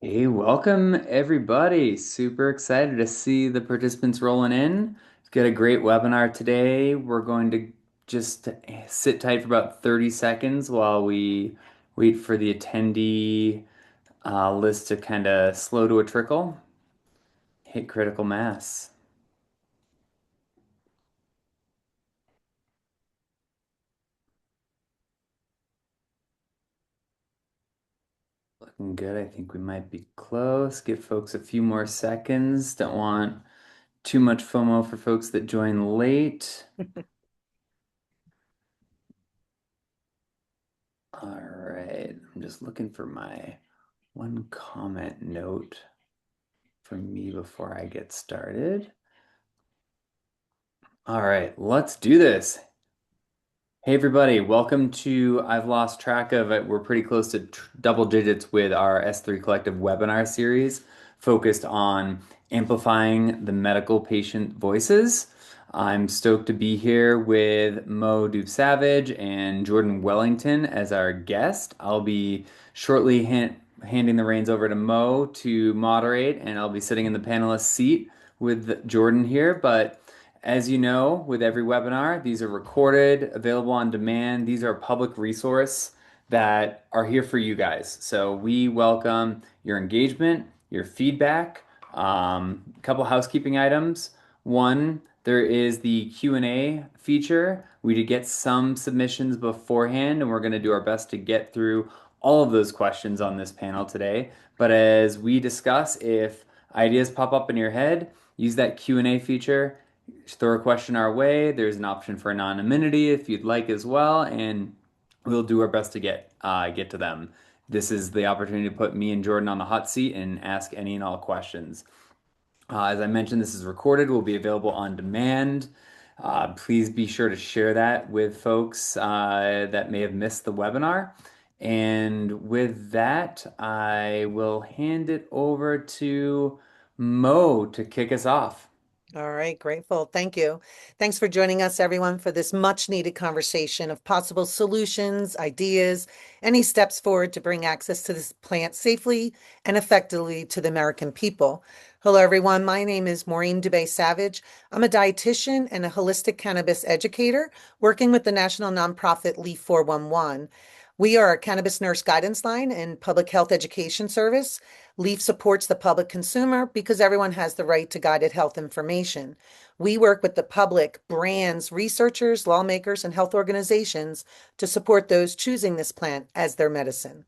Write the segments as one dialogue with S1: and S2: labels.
S1: Hey, welcome everybody. Super excited to see the participants rolling in. We've got a great webinar today. We're going to just sit tight for about 30 seconds while we wait for the attendee list to kind of slow to a trickle, hit critical mass. Looking good. I think we might be close. Give folks a few more seconds. Don't want too much FOMO for folks that join late. All right. I'm just looking for my one comment note from me before I get started. All right, let's do this. Hey everybody, welcome to I've lost track of it. We're pretty close to double digits with our S3 Collective webinar series focused on amplifying the medical patient voices. I'm stoked to be here with Mo Savage and Jordan Wellington as our guest. I'll be shortly handing the reins over to Mo to moderate, and I'll be sitting in the panelist seat with Jordan here. But as you know, with every webinar, these are recorded, available on demand. These are a public resource that are here for you guys. So we welcome your engagement, your feedback. A couple housekeeping items. One, there is the Q&A feature. We did get some submissions beforehand, and we're going to do our best to get through all of those questions on this panel today. But as we discuss, if ideas pop up in your head, use that Q&A feature. Just throw a question our way. There's an option for anonymity if you'd like as well, and we'll do our best to get to them. This is the opportunity to put me and Jordan on the hot seat and ask any and all questions. As I mentioned, this is recorded, will be available on demand. Please be sure to share that with folks that may have missed the webinar. And with that, I will hand it over to Mo to kick us off.
S2: All right, grateful. Thank you. Thanks for joining us, everyone, for this much needed conversation of possible solutions, ideas, any steps forward to bring access to this plant safely and effectively to the American people. Hello, everyone. My name is Maureen Dubé-Savage. I'm a dietitian and a holistic cannabis educator working with the national nonprofit Leaf 411. We are a cannabis nurse guidance line and public health education service. LEAF supports the public consumer because everyone has the right to guided health information. We work with the public, brands, researchers, lawmakers, and health organizations to support those choosing this plant as their medicine.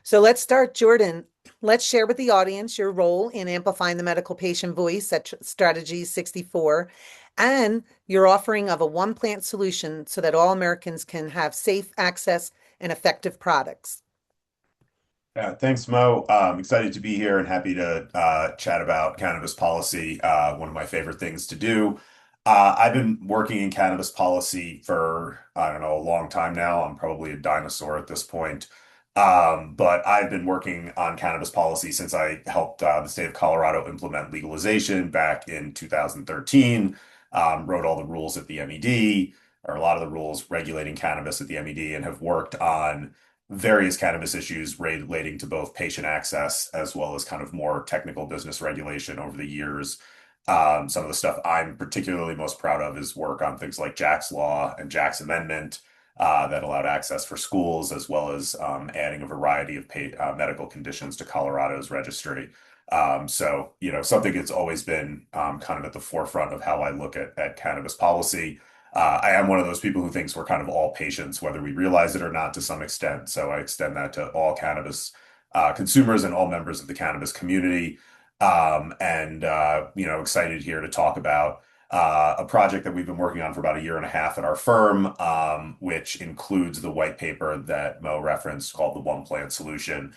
S2: So let's start, Jordan. Let's share with the audience your role in amplifying the medical patient voice at Strategy 64 and your offering of a one plant solution so that all Americans can have safe access and effective products.
S3: Yeah, thanks, Mo. Excited to be here and happy to chat about cannabis policy, one of my favorite things to do. I've been working in cannabis policy for, I don't know, a long time now. I'm probably a dinosaur at this point. But I've been working on cannabis policy since I helped the state of Colorado implement legalization back in 2013. Wrote all the rules at the MED, or a lot of the rules regulating cannabis at the MED, and have worked on various cannabis issues relating to both patient access as well as kind of more technical business regulation over the years. Some of the stuff I'm particularly most proud of is work on things like Jack's Law and Jack's Amendment that allowed access for schools, as well as adding a variety of medical conditions to Colorado's registry. Something that's always been kind of at the forefront of how I look at cannabis policy. I am one of those people who thinks we're kind of all patients, whether we realize it or not, to some extent. So I extend that to all cannabis consumers and all members of the cannabis community. Excited here to talk about a project that we've been working on for about a year and a half at our firm, which includes the white paper that Mo referenced called the One Plant Solution,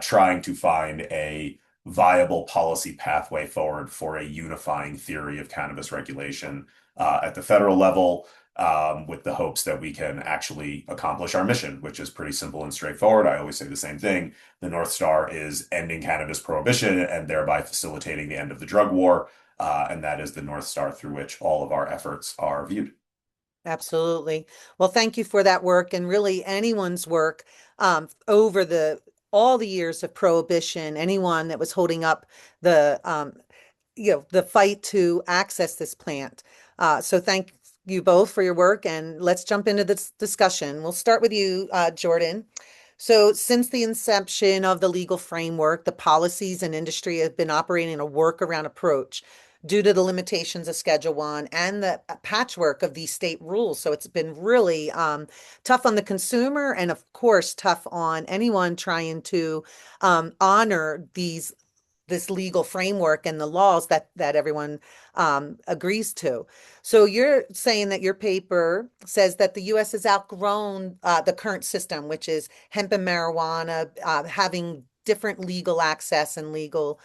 S3: trying to find a viable policy pathway forward for a unifying theory of cannabis regulation at the federal level, with the hopes that we can actually accomplish our mission, which is pretty simple and straightforward. I always say the same thing. The North Star is ending cannabis prohibition and thereby facilitating the end of the drug war. And that is the North Star through which all of our efforts are viewed.
S2: Absolutely. Well, thank you for that work and really anyone's work over the all the years of prohibition, anyone that was holding up the the fight to access this plant. So thank you both for your work, and let's jump into this discussion. We'll start with you, Jordan. So since the inception of the legal framework, the policies and industry have been operating a workaround approach due to the limitations of Schedule One and the patchwork of these state rules. So it's been really tough on the consumer, and of course, tough on anyone trying to honor this legal framework and the laws that everyone agrees to. So you're saying that your paper says that the U.S. has outgrown the current system, which is hemp and marijuana having different legal access and legal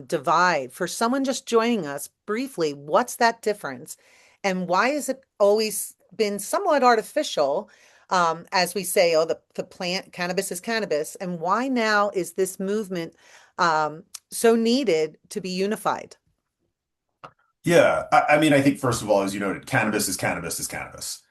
S2: divide. For someone just joining us briefly, what's that difference? And why has it always been somewhat artificial? As we say, oh, the plant, cannabis is cannabis. And why now is this movement so needed to be unified?
S3: Yeah, I mean, I think first of all, as you noted, cannabis is cannabis is cannabis.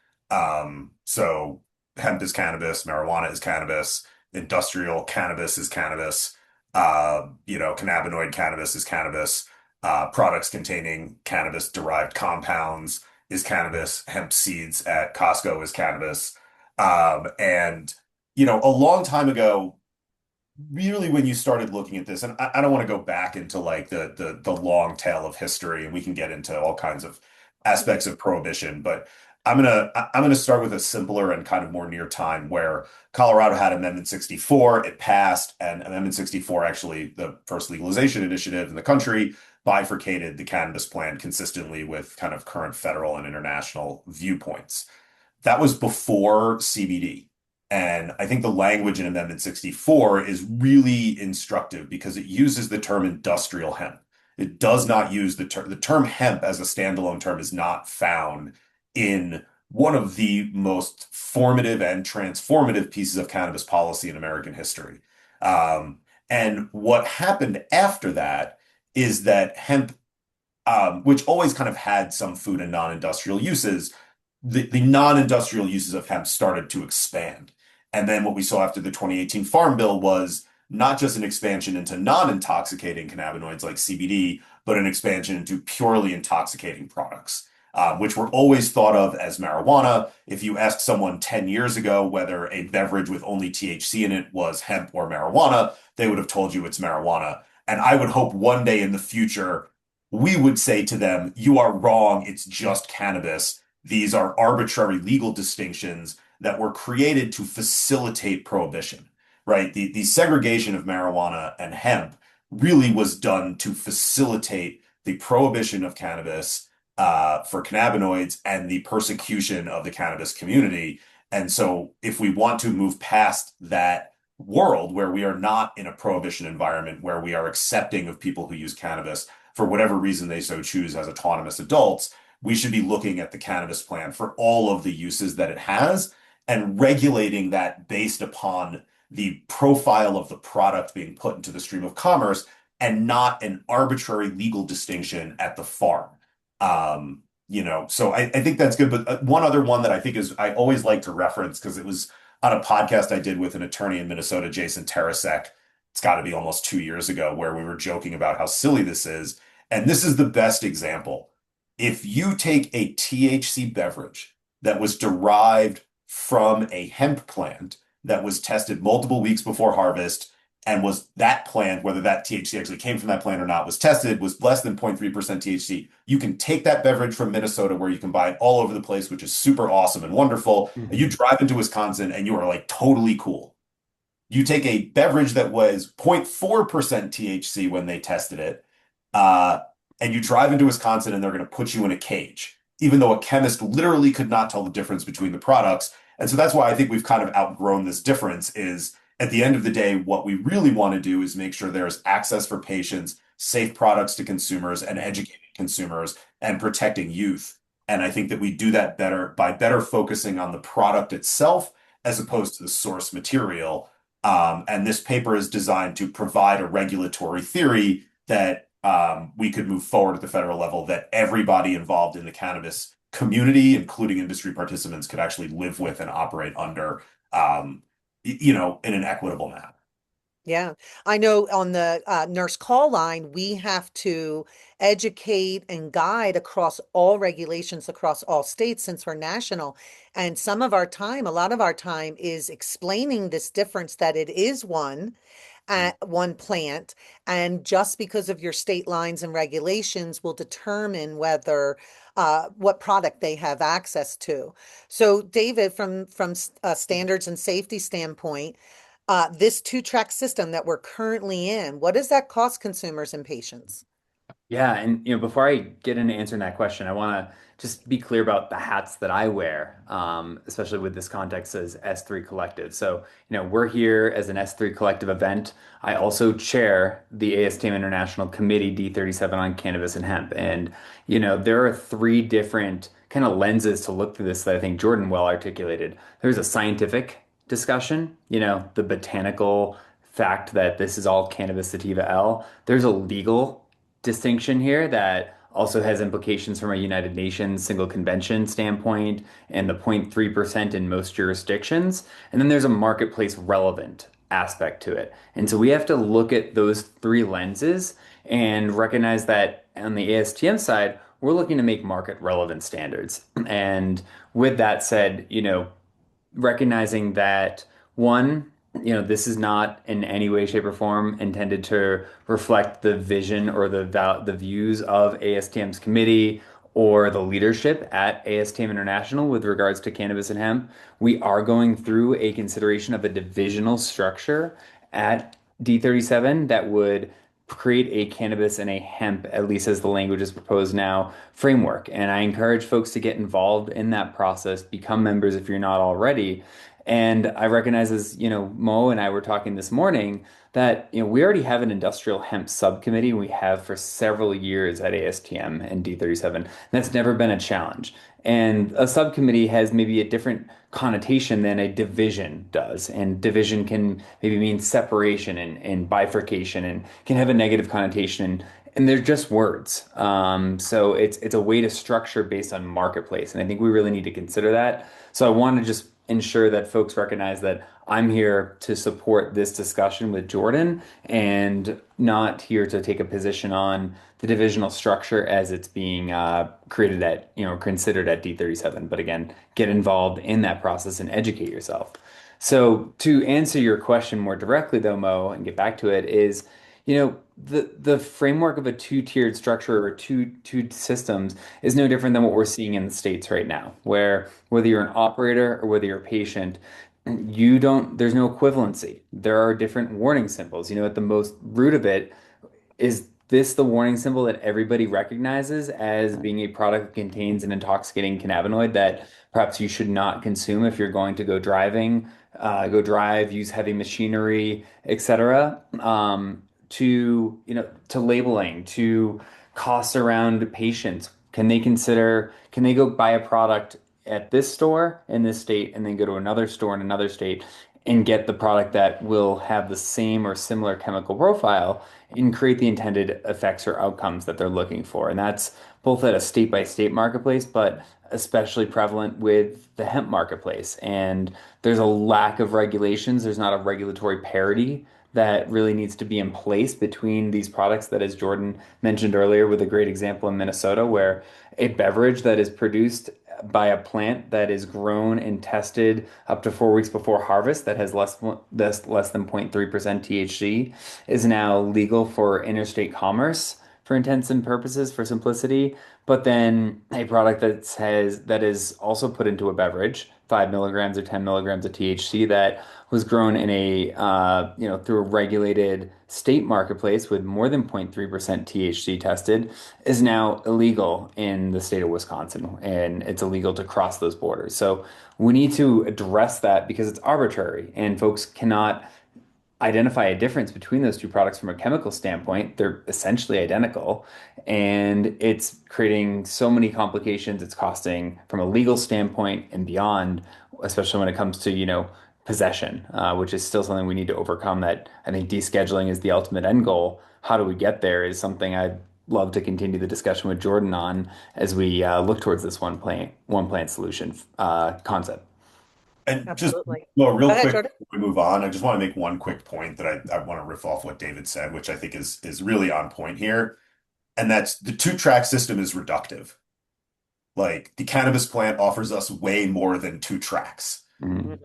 S3: So hemp is cannabis, marijuana is cannabis, industrial cannabis is cannabis. Cannabinoid cannabis is cannabis. Products containing cannabis-derived compounds is cannabis. Hemp seeds at Costco is cannabis. And a long time ago, really when you started looking at this, and I don't want to go back into like the long tail of history, and we can get into all kinds of aspects of prohibition, but I'm gonna start with a simpler and kind of more near time where Colorado had Amendment 64, it passed, and Amendment 64, actually the first legalization initiative in the country, bifurcated the cannabis plan consistently with kind of current federal and international viewpoints. That was before CBD. And I think the language in Amendment 64 is really instructive because it uses the term industrial hemp. It does not use the term hemp as a standalone term is not found in one of the most formative and transformative pieces of cannabis policy in American history. And what happened after that is that hemp, which always kind of had some food and non-industrial uses, the non-industrial uses of hemp started to expand. And then what we saw after the 2018 Farm Bill was not just an expansion into non-intoxicating cannabinoids like CBD, but an expansion into purely intoxicating products, which were always thought of as marijuana. If you asked someone 10 years ago whether a beverage with only THC in it was hemp or marijuana, they would have told you it's marijuana. And I would hope one day in the future, we would say to them, you are wrong, it's just cannabis. These are arbitrary legal distinctions that were created to facilitate prohibition, right? The segregation of marijuana and hemp really was done to facilitate the prohibition of cannabis for cannabinoids and the persecution of the cannabis community. And so, if we want to move past that world where we are not in a prohibition environment, where we are accepting of people who use cannabis for whatever reason they so choose as autonomous adults, we should be looking at the cannabis plan for all of the uses that it has and regulating that based upon the profile of the product being put into the stream of commerce and not an arbitrary legal distinction at the farm. So I think that's good. But one other one that I think is I always like to reference because it was on a podcast I did with an attorney in Minnesota, Jason Tarasek. It's got to be almost 2 years ago where we were joking about how silly this is. And this is the best example. If you take a THC beverage that was derived from a hemp plant that was tested multiple weeks before harvest and was that plant, whether that THC actually came from that plant or not, was tested, was less than 0.3% THC. You can take that beverage from Minnesota where you can buy it all over the place, which is super awesome and wonderful. And you drive into Wisconsin and you are like totally cool. You take a beverage that was 0.4% THC when they tested it, and you drive into Wisconsin and they're going to put you in a cage, even though a chemist literally could not tell the difference between the products. And so that's why I think we've kind of outgrown this difference is at the end of the day, what we really want to do is make sure there's access for patients, safe products to consumers, and educating consumers and protecting youth. And I think that we do that better by better focusing on the product itself as opposed to the source material. And this paper is designed to provide a regulatory theory that we could move forward at the federal level that everybody involved in the cannabis community, including industry participants, could actually live with and operate under, in an equitable manner.
S2: Yeah, I know on the nurse call line, we have to educate and guide across all regulations across all states since we're national. And some of our time, a lot of our time is explaining this difference that it is one at one plant. And just because of your state lines and regulations will determine whether what product they have access to. So, David, from a standards and safety standpoint, this two-track system that we're currently in, what does that cost consumers and patients?
S1: Yeah, and before I get into answering that question, I want to just be clear about the hats that I wear, especially with this context as S3 Collective. So, we're here as an S3 Collective event. I also chair the ASTM International Committee D37 on cannabis and hemp. And, there are three different kind of lenses to look through this that I think Jordan well articulated. There's a scientific discussion, the botanical fact that this is all cannabis sativa L. There's a legal distinction here that also has implications from a United Nations single convention standpoint and the 0.3% in most jurisdictions. And then there's a marketplace relevant aspect to it. And so we have to look at those three lenses and recognize that on the ASTM side, we're looking to make market relevant standards. And with that said, recognizing that one, this is not in any way, shape, or form intended to reflect the vision or the views of ASTM's committee or the leadership at ASTM International with regards to cannabis and hemp. We are going through a consideration of a divisional structure at D37 that would create a cannabis and a hemp, at least as the language is proposed now, framework. And I encourage folks to get involved in that process, become members if you're not already. And I recognize, as Mo and I were talking this morning, that we already have an industrial hemp subcommittee. We have for several years at ASTM and D37. And that's never been a challenge. And a subcommittee has maybe a different connotation than a division does. And division can maybe mean separation and bifurcation and can have a negative connotation. And they're just words. So it's a way to structure based on marketplace. And I think we really need to consider that. So I want to just ensure that folks recognize that I'm here to support this discussion with Jordan and not here to take a position on the divisional structure as it's being created at, considered at D37. But again, get involved in that process and educate yourself. So to answer your question more directly, though, Mo, and get back to it, is the framework of a two-tiered structure or two systems is no different than what we're seeing in the States right now, where whether you're an operator or whether you're a patient, there's no equivalency. There are different warning symbols. At the most root of it, is this the warning symbol that everybody recognizes as being a product that contains an intoxicating cannabinoid that perhaps you should not consume if you're going to go drive, use heavy machinery, etc. To labeling, to costs around patients. Can they go buy a product at this store in this state and then go to another store in another state and get the product that will have the same or similar chemical profile and create the intended effects or outcomes that they're looking for? And that's both at a state by state marketplace, but especially prevalent with the hemp marketplace. And there's a lack of regulations. There's not a regulatory parity that really needs to be in place between these products that, as Jordan mentioned earlier, with a great example in Minnesota, where a beverage that is produced by a plant that is grown and tested up to 4 weeks before harvest that has less than 0.3% THC is now legal for interstate commerce for intents and purposes for simplicity. But then a product that is also put into a beverage, 5 milligrams or 10 milligrams of THC that was grown in a through a regulated state marketplace with more than 0.3% THC tested is now illegal in the state of Wisconsin, and it's illegal to cross those borders. So we need to address that because it's arbitrary and folks cannot identify a difference between those two products from a chemical standpoint. They're essentially identical, and it's creating so many complications. It's costing from a legal standpoint and beyond, especially when it comes to, possession, which is still something we need to overcome. That I think descheduling is the ultimate end goal. How do we get there is something I'd love to continue the discussion with Jordan on as we look towards this one plant solution concept.
S3: And just
S2: Absolutely.
S3: well,
S2: Go
S3: real
S2: ahead,
S3: quick
S2: Jordan.
S3: before we move on, I just want to make one quick point that I want to riff off what David said, which I think is really on point here. And that's the two-track system is reductive. Like the cannabis plant offers us way more than two tracks.
S1: Mhm.
S2: Mhm.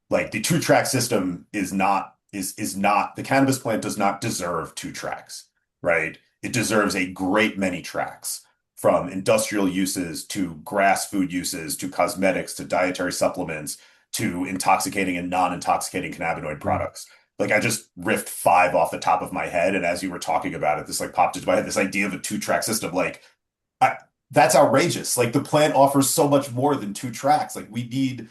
S3: Like the two-track system is not the cannabis plant does not deserve two tracks, right? It deserves a great many tracks from industrial uses to grass food uses to cosmetics to dietary supplements to intoxicating and non-intoxicating cannabinoid products. Like I just riffed five off the top of my head, and as you were talking about it, this like popped into my head, this idea of a two-track system. Like I, that's outrageous. Like the plant offers so much more than two tracks. Like we need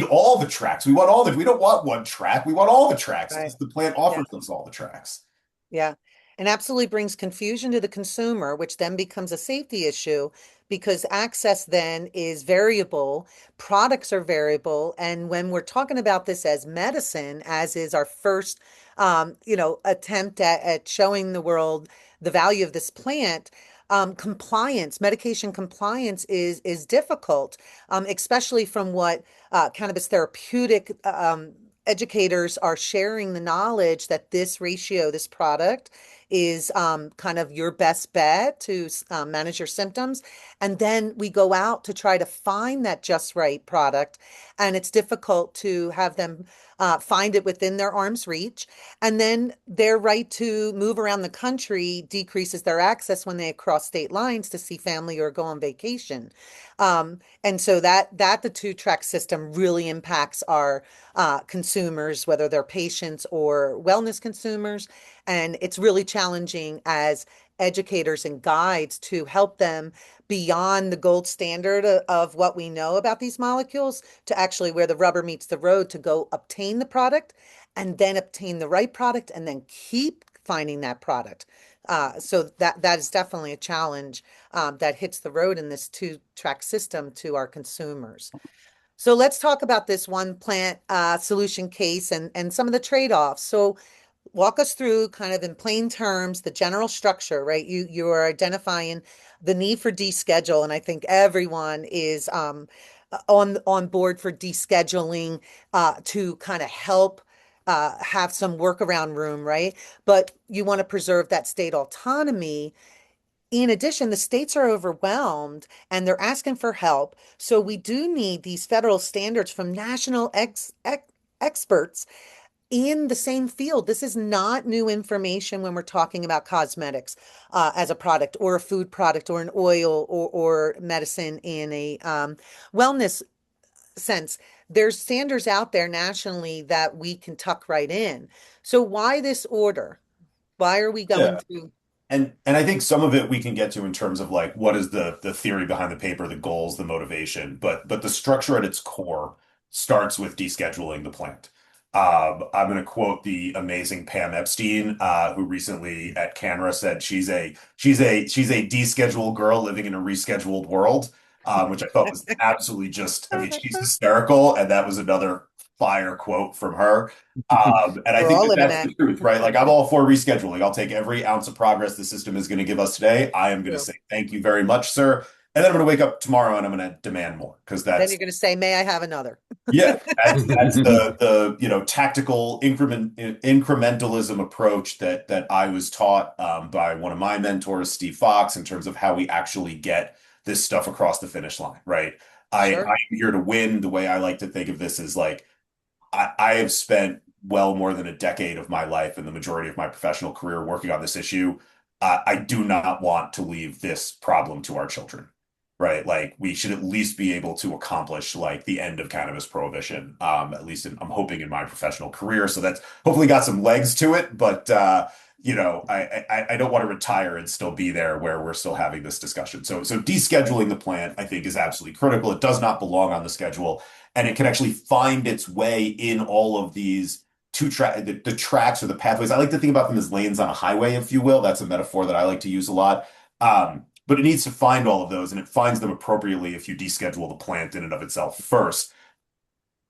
S3: all the tracks. We don't want one track. We want all the tracks
S2: Right.
S3: because the plant
S2: Yeah.
S3: offers us all the tracks.
S2: Yeah. And absolutely brings confusion to the consumer, which then becomes a safety issue because access then is variable, products are variable. And when we're talking about this as medicine, as is our first, attempt at showing the world the value of this plant, compliance, medication compliance is difficult, especially from what cannabis therapeutic educators are sharing the knowledge that this ratio, this product is kind of your best bet to manage your symptoms. And then we go out to try to find that just right product. And it's difficult to have them find it within their arm's reach. And then their right to move around the country decreases their access when they cross state lines to see family or go on vacation. And so that the two-track system really impacts our consumers, whether they're patients or wellness consumers. And it's really challenging as educators and guides to help them beyond the gold standard of what we know about these molecules to actually where the rubber meets the road to go obtain the product and then obtain the right product and then keep finding that product. So that is definitely a challenge that hits the road in this two-track system to our consumers. So let's talk about this one plant solution case and some of the trade-offs. So walk us through kind of in plain terms the general structure, right? You are identifying the need for deschedule, and I think everyone is on board for descheduling to kind of help have some workaround room, right? But you want to preserve that state autonomy. In addition, the states are overwhelmed and they're asking for help. So we do need these federal standards from national experts in the same field. This is not new information when we're talking about cosmetics as a product or a food product or an oil or medicine in a wellness sense. There's standards out there nationally that we can tuck right in. So why this order? Why are we going
S3: Yeah.
S2: through?
S3: And I think some of it we can get to in terms of like what is the theory behind the paper, the goals, the motivation, but the structure at its core starts with descheduling the plant. I'm going to quote the amazing Pam Epstein, who recently at CANNRA said she's a descheduled girl living in a rescheduled world, which I thought was absolutely just, I mean, she's hysterical, and that was another fire quote from her. And I
S2: We're
S3: think
S2: all
S3: that
S2: living
S3: that's
S2: that.
S3: the truth, right? Like I'm all for rescheduling. I'll take every ounce of progress the system is going to give us today. I am going to
S2: True.
S3: say thank you very much, sir. And then I'm going to wake up tomorrow and I'm going to demand more because
S2: Then you're
S3: that's
S2: going to say, may I have another?
S3: yeah, that's the tactical incrementalism approach that I was taught by one of my mentors, Steve Fox, in terms of how we actually get this stuff across the finish line, right? I
S2: Sure.
S3: am here to win. The way I like to think of this is like I have spent well more than a decade of my life and the majority of my professional career working on this issue. I do not want to leave this problem to our children, right? Like we should at least be able to accomplish like the end of cannabis prohibition, at least I'm hoping in my professional career. So that's hopefully got some legs to it, but I don't want to retire and still be there where we're still having this discussion. So descheduling the plant, I think, is absolutely critical. It does not belong on the schedule and it can actually find its way in all of these the tracks or the pathways. I like to think about them as lanes on a highway, if you will. That's a metaphor that I like to use a lot. But it needs to find all of those, and it finds them appropriately if you deschedule the plant in and of itself first,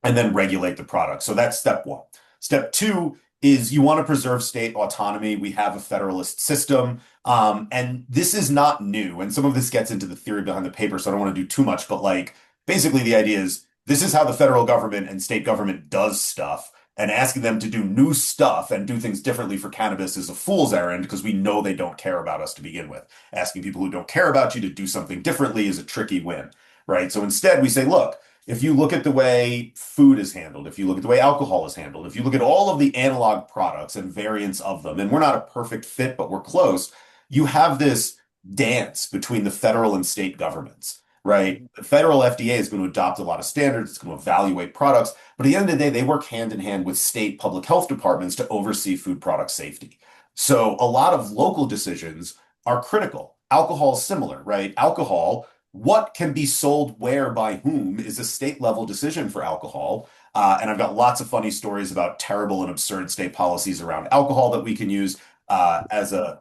S3: and then regulate the product. So that's step one. Step two is you want to preserve state autonomy. We have a federalist system, and this is not new. And some of this gets into the theory behind the paper, so I don't want to do too much. But like basically, the idea is this is how the federal government and state government does stuff. And asking them to do new stuff and do things differently for cannabis is a fool's errand because we know they don't care about us to begin with. Asking people who don't care about you to do something differently is a tricky win, right? So instead, we say, look, if you look at the way food is handled, if you look at the way alcohol is handled, if you look at all of the analog products and variants of them, and we're not a perfect fit, but we're close, you have this dance between the federal and state governments, right? The federal FDA is going to adopt a lot of standards, it's going to evaluate products, but at the end of the day, they work hand in hand with state public health departments to oversee food product safety. So a lot of local decisions are critical. Alcohol is similar, right? Alcohol, what can be sold where by whom is a state level decision for alcohol. And I've got lots of funny stories about terrible and absurd state policies around alcohol that we can use as a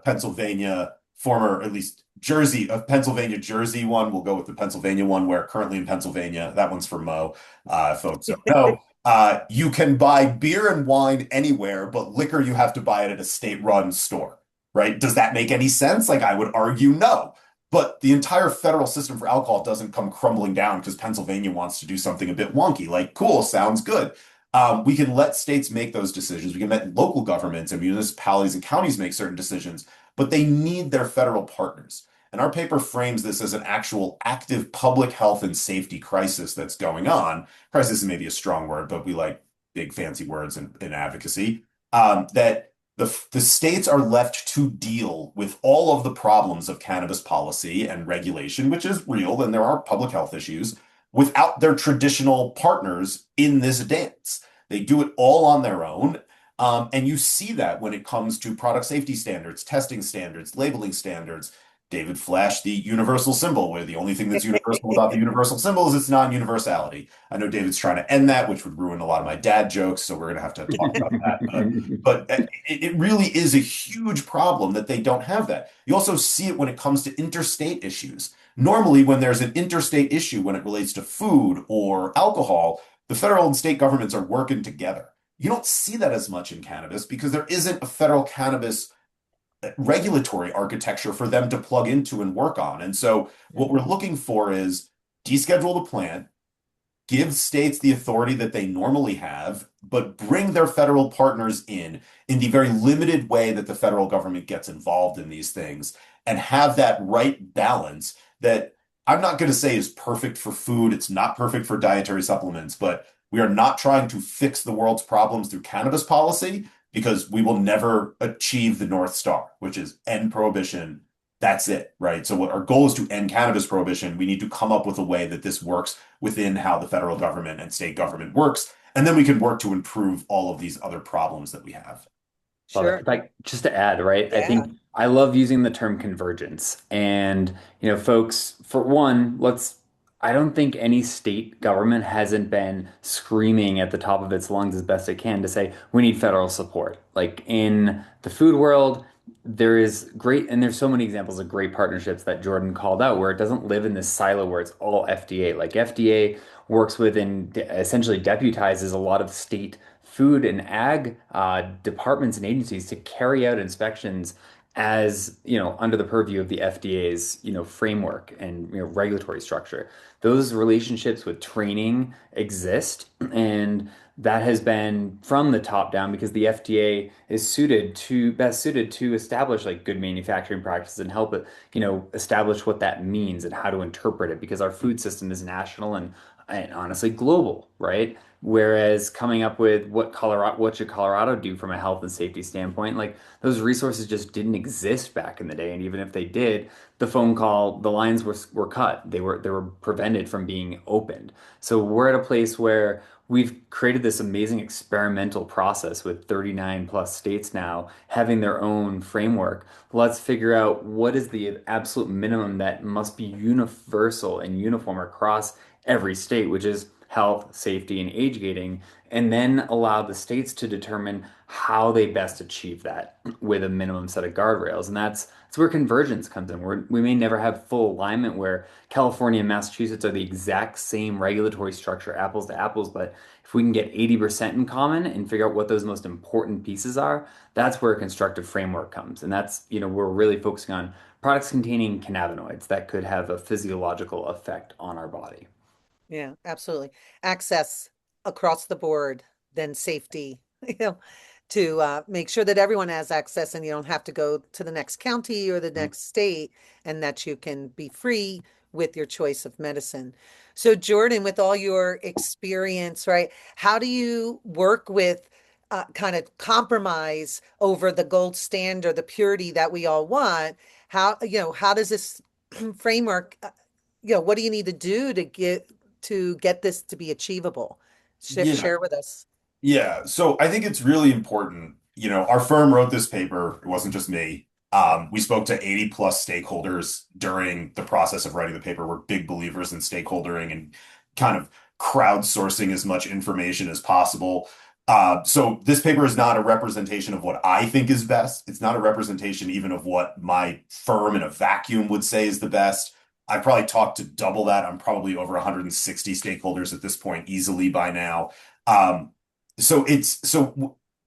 S3: Pennsylvania former, at least Jersey, a Pennsylvania Jersey one. We'll go with the Pennsylvania one, where currently in Pennsylvania, that one's for Mo, folks don't know. You can buy beer and wine anywhere, but liquor you have to buy it at a state-run store, right? Does that make any sense? Like, I would argue no. But the entire federal system for alcohol doesn't come crumbling down because Pennsylvania wants to do something a bit wonky. Like, cool, sounds good. We can let states make those decisions. We can let local governments and municipalities and counties make certain decisions, but they need their federal partners. And our paper frames this as an actual active public health and safety crisis that's going on. Crisis is maybe a strong word, but we like big fancy words in advocacy. That the states are left to deal with all of the problems of cannabis policy and regulation, which is real, and there are public health issues, without their traditional partners in this dance. They do it all on their own. And you see that when it comes to product safety standards, testing standards, labeling standards. David flashed the universal symbol, where the only thing that's universal about the universal symbol is its non-universality. I know David's trying to end that, which would ruin a lot of my dad jokes, so we're going to have to talk about that. But it really is a huge problem that they don't have that. You also see it when it comes to interstate issues. Normally, when there's an interstate issue when it relates to food or alcohol, the federal and state governments are working together. You don't see that as much in cannabis because there isn't a federal cannabis regulatory architecture for them to plug into and work on. And so what we're looking for is deschedule the plant, give states the authority that they normally have, but bring their federal partners in the very limited way that the federal government gets involved in these things, and have that right balance that I'm not going to say is perfect for food. It's not perfect for dietary supplements, but we are not trying to fix the world's problems through cannabis policy because we will never achieve the North Star, which is end prohibition. That's it, right? So what our goal is to end cannabis prohibition. We need to come up with a way that this works within how the federal government and state government works, and then we can work to improve all of these other problems that we have.
S1: Love it.
S2: Sure.
S1: In fact, just to add, right? I
S2: Yeah.
S1: think I love using the term convergence. And, folks, for one, I don't think any state government hasn't been screaming at the top of its lungs as best it can to say, we need federal support. Like in the food world, there is great, and there's so many examples of great partnerships that Jordan called out where it doesn't live in this silo where it's all FDA. Like FDA works with and essentially deputizes a lot of state food and ag departments and agencies to carry out inspections as under the purview of the FDA's framework and regulatory structure. Those relationships with training exist, and that has been from the top down because the FDA is best suited to establish like good manufacturing practices and help it establish what that means and how to interpret it, because our food system is national and honestly global, right? Whereas coming up with what should Colorado do from a health and safety standpoint, like those resources just didn't exist back in the day. And even if they did, the lines were cut. They were prevented from being opened. So we're at a place where we've created this amazing experimental process with 39 plus states now having their own framework. Let's figure out what is the absolute minimum that must be universal and uniform across every state, which is health, safety, and age gating, and then allow the states to determine how they best achieve that with a minimum set of guardrails. And that's where convergence comes in. We may never have full alignment where California and Massachusetts are the exact same regulatory structure, apples to apples, but if we can get 80% in common and figure out what those most important pieces are, that's where a constructive framework comes. And we're really focusing on products containing cannabinoids that could have a physiological effect on our body.
S2: Yeah, absolutely. Access across the board, then safety, to make sure that everyone has access and you don't have to go to the next county or the next state, and that you can be free with your choice of medicine. So, Jordan, with all your experience, right, how do you work with kind of compromise over the gold standard, the purity that we all want? How does this framework, what do you need to do to get this to be achievable?
S3: Yeah.
S2: Share with us.
S3: Yeah, so I think it's really important. Our firm wrote this paper. It wasn't just me. We spoke to 80 plus stakeholders during the process of writing the paper. We're big believers in stakeholdering and kind of crowdsourcing as much information as possible. So this paper is not a representation of what I think is best. It's not a representation even of what my firm in a vacuum would say is the best. I probably talked to double that. I'm probably over 160 stakeholders at this point, easily by now. Um,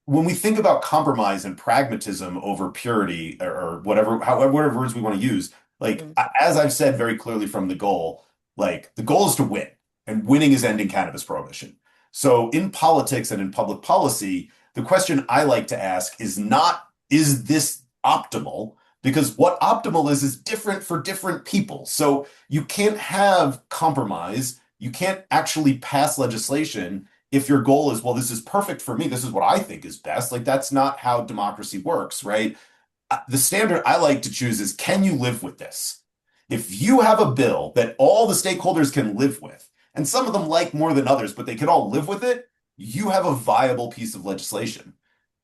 S3: when we think about compromise and pragmatism over purity or whatever words we want to use, like
S2: Mm,
S3: as I've said very clearly from the goal, like the goal is to win, and winning is ending cannabis prohibition. So in politics and in public policy, the question I like to ask is not, is this optimal? Because what optimal is different for different people. So you can't have compromise. You can't actually pass legislation if your goal is, well, this is perfect for me, this is what I think is best. Like that's not how democracy works, right? The standard I like to choose is, can you live with this? If you have a bill that all the stakeholders can live with, and some of them like more than others, but they can all live with it, you have a viable piece of legislation.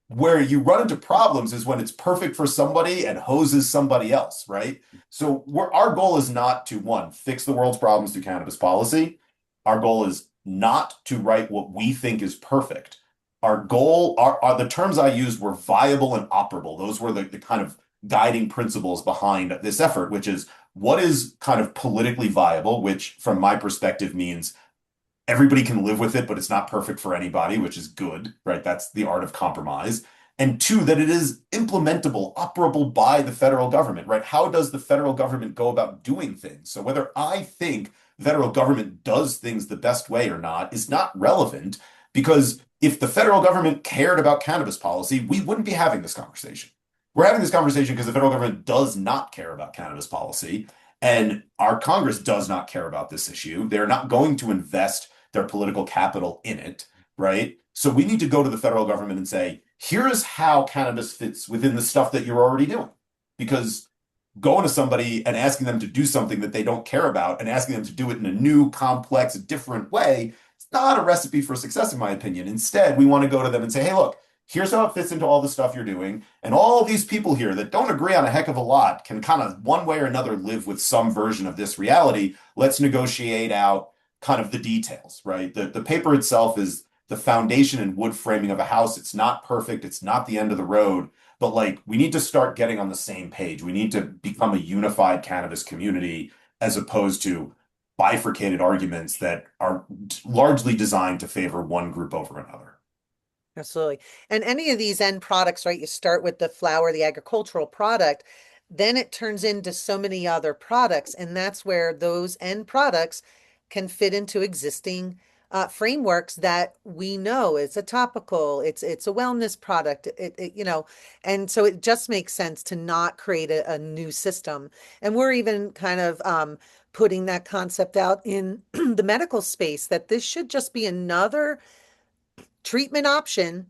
S3: Where you run into problems is when it's perfect for somebody and hoses somebody else, right? So our goal is not to, one, fix the world's problems through cannabis policy. Our goal is not to write what we think is perfect. Our goal are the terms I used were viable and operable. Those were the kind of guiding principles behind this effort, which is what is kind of politically viable, which from my perspective means everybody can live with it, but it's not perfect for anybody, which is good, right? That's the art of compromise. And two, that it is implementable, operable by the federal government, right? How does the federal government go about doing things? So whether I think the federal government does things the best way or not is not relevant, because if the federal government cared about cannabis policy, we wouldn't be having this conversation. We're having this conversation because the federal government does not care about cannabis policy. And our Congress does not care about this issue. They're not going to invest their political capital in it, right? So we need to go to the federal government and say, here's how cannabis fits within the stuff that you're already doing. Because going to somebody and asking them to do something that they don't care about and asking them to do it in a new, complex, different way, it's not a recipe for success, in my opinion. Instead, we want to go to them and say, hey, look, here's how it fits into all the stuff you're doing. And all these people here that don't agree on a heck of a lot can kind of one way or another live with some version of this reality. Let's negotiate out kind of the details, right? The paper itself is the foundation and wood framing of a house. It's not perfect. It's not the end of the road, but like we need to start getting on the same page. We need to become a unified cannabis community as opposed to bifurcated arguments that are largely designed to favor one group over another.
S2: Absolutely. And any of these end products, right? You start with the flower, the agricultural product, then it turns into so many other products. And that's where those end products can fit into existing frameworks that we know it's a topical, it's a wellness product, and so it just makes sense to not create a new system. And we're even kind of putting that concept out in the medical space that this should just be another treatment option.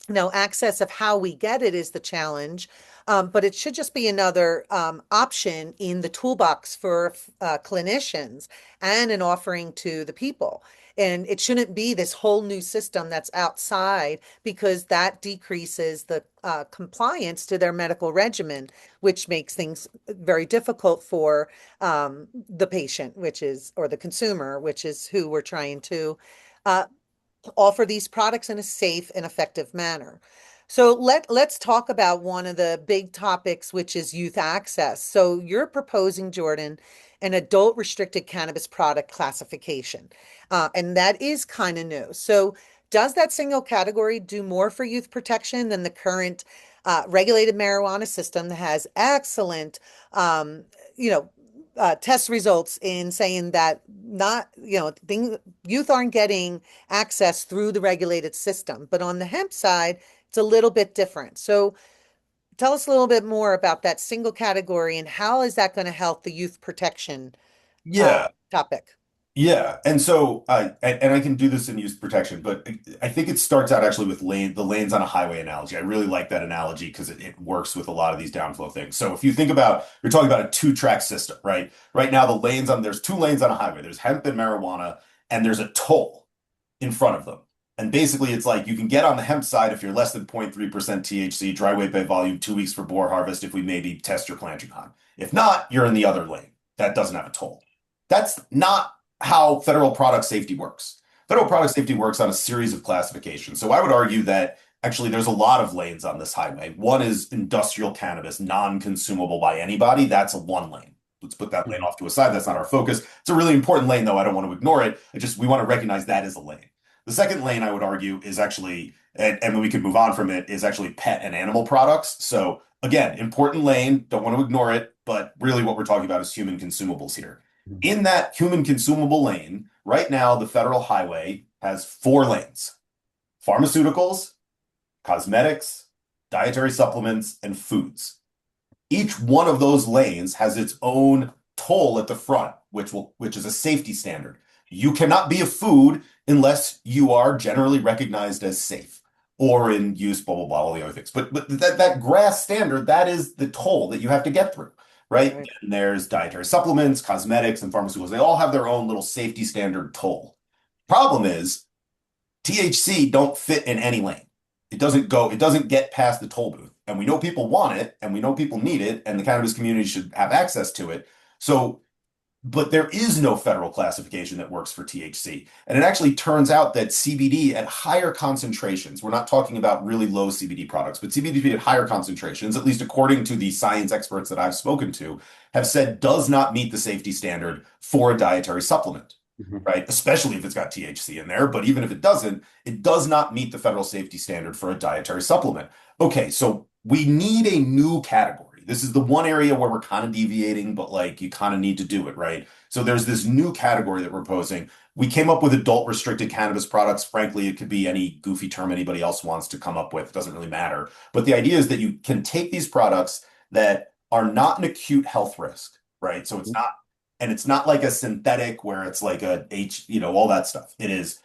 S2: Access of how we get it is the challenge, but it should just be another option in the toolbox for clinicians and an offering to the people. And it shouldn't be this whole new system that's outside, because that decreases the compliance to their medical regimen, which makes things very difficult for the patient, or the consumer, which is who we're trying to uh, offer these products in a safe and effective manner. So let's talk about one of the big topics, which is youth access. So you're proposing, Jordan, an adult restricted cannabis product classification, and that is kind of new. So does that single category do more for youth protection than the current regulated marijuana system that has excellent, um, you know, test results in saying that not, youth aren't getting access through the regulated system. But on the hemp side, it's a little bit different. So tell us a little bit more about that single category and how is that going to help the youth protection
S3: Yeah.
S2: topic?
S3: Yeah, and so and I can do this in youth protection, but I think it starts out actually with the lanes on a highway analogy. I really like that analogy because it works with a lot of these downflow things. So if you think about, you're talking about a two-track system, right? Right now, there's two lanes on a highway. There's hemp and marijuana, and there's a toll in front of them. And basically, it's like you can get on the hemp side if you're less than 0.3% THC, dry weight by volume, 2 weeks for bore harvest if we maybe test your planting on. If not, you're in the other lane. That doesn't have a toll. That's not how federal product safety works. Federal product safety works on a series of classifications. So I would argue that actually there's a lot of lanes on this highway. One is industrial cannabis, non-consumable by anybody. That's a one lane. Let's put that lane off to a side. That's not our focus. It's a really important lane, though. I don't want to ignore it. We want to recognize that as a lane. The second lane, I would argue, is actually, and we can move on from it, is actually pet and animal products. So again, important lane, don't want to ignore it, but really what we're talking about is human consumables here. In that human consumable lane, right now, the federal highway has 4 lanes: pharmaceuticals, cosmetics, dietary supplements, and foods. Each one of those lanes has its own toll at the front, which is a safety standard. You cannot be a food unless you are generally recognized as safe or in use, blah, blah, blah, all the other things. But that grass standard, that is the toll that you have to get through, right?
S2: Right.
S3: And there's dietary supplements, cosmetics, and pharmaceuticals. They all have their own little safety standard toll. Problem is, THC don't fit in any lane. It doesn't get past the toll booth. And we know people want it, and we know people need it, and the cannabis community should have access to it. So, but there is no federal classification that works for THC. And it actually turns out that CBD at higher concentrations, we're not talking about really low CBD products, but CBD at higher concentrations, at least according to the science experts that I've spoken to, have said does not meet the safety standard for a dietary supplement,
S1: Mhm.
S3: right? Especially if it's got THC in there. But even if it doesn't, it does not meet the federal safety standard for a dietary supplement. Okay, so we need a new category. This is the one area where we're kind of deviating, but like you kind of need to do it, right? So there's this new category that we're posing. We came up with adult restricted cannabis products. Frankly, it could be any goofy term anybody else wants to come up with. It doesn't really matter. But the idea is that you can take these products that are not an acute health risk, right? So it's not like a synthetic where it's like all that stuff. It is,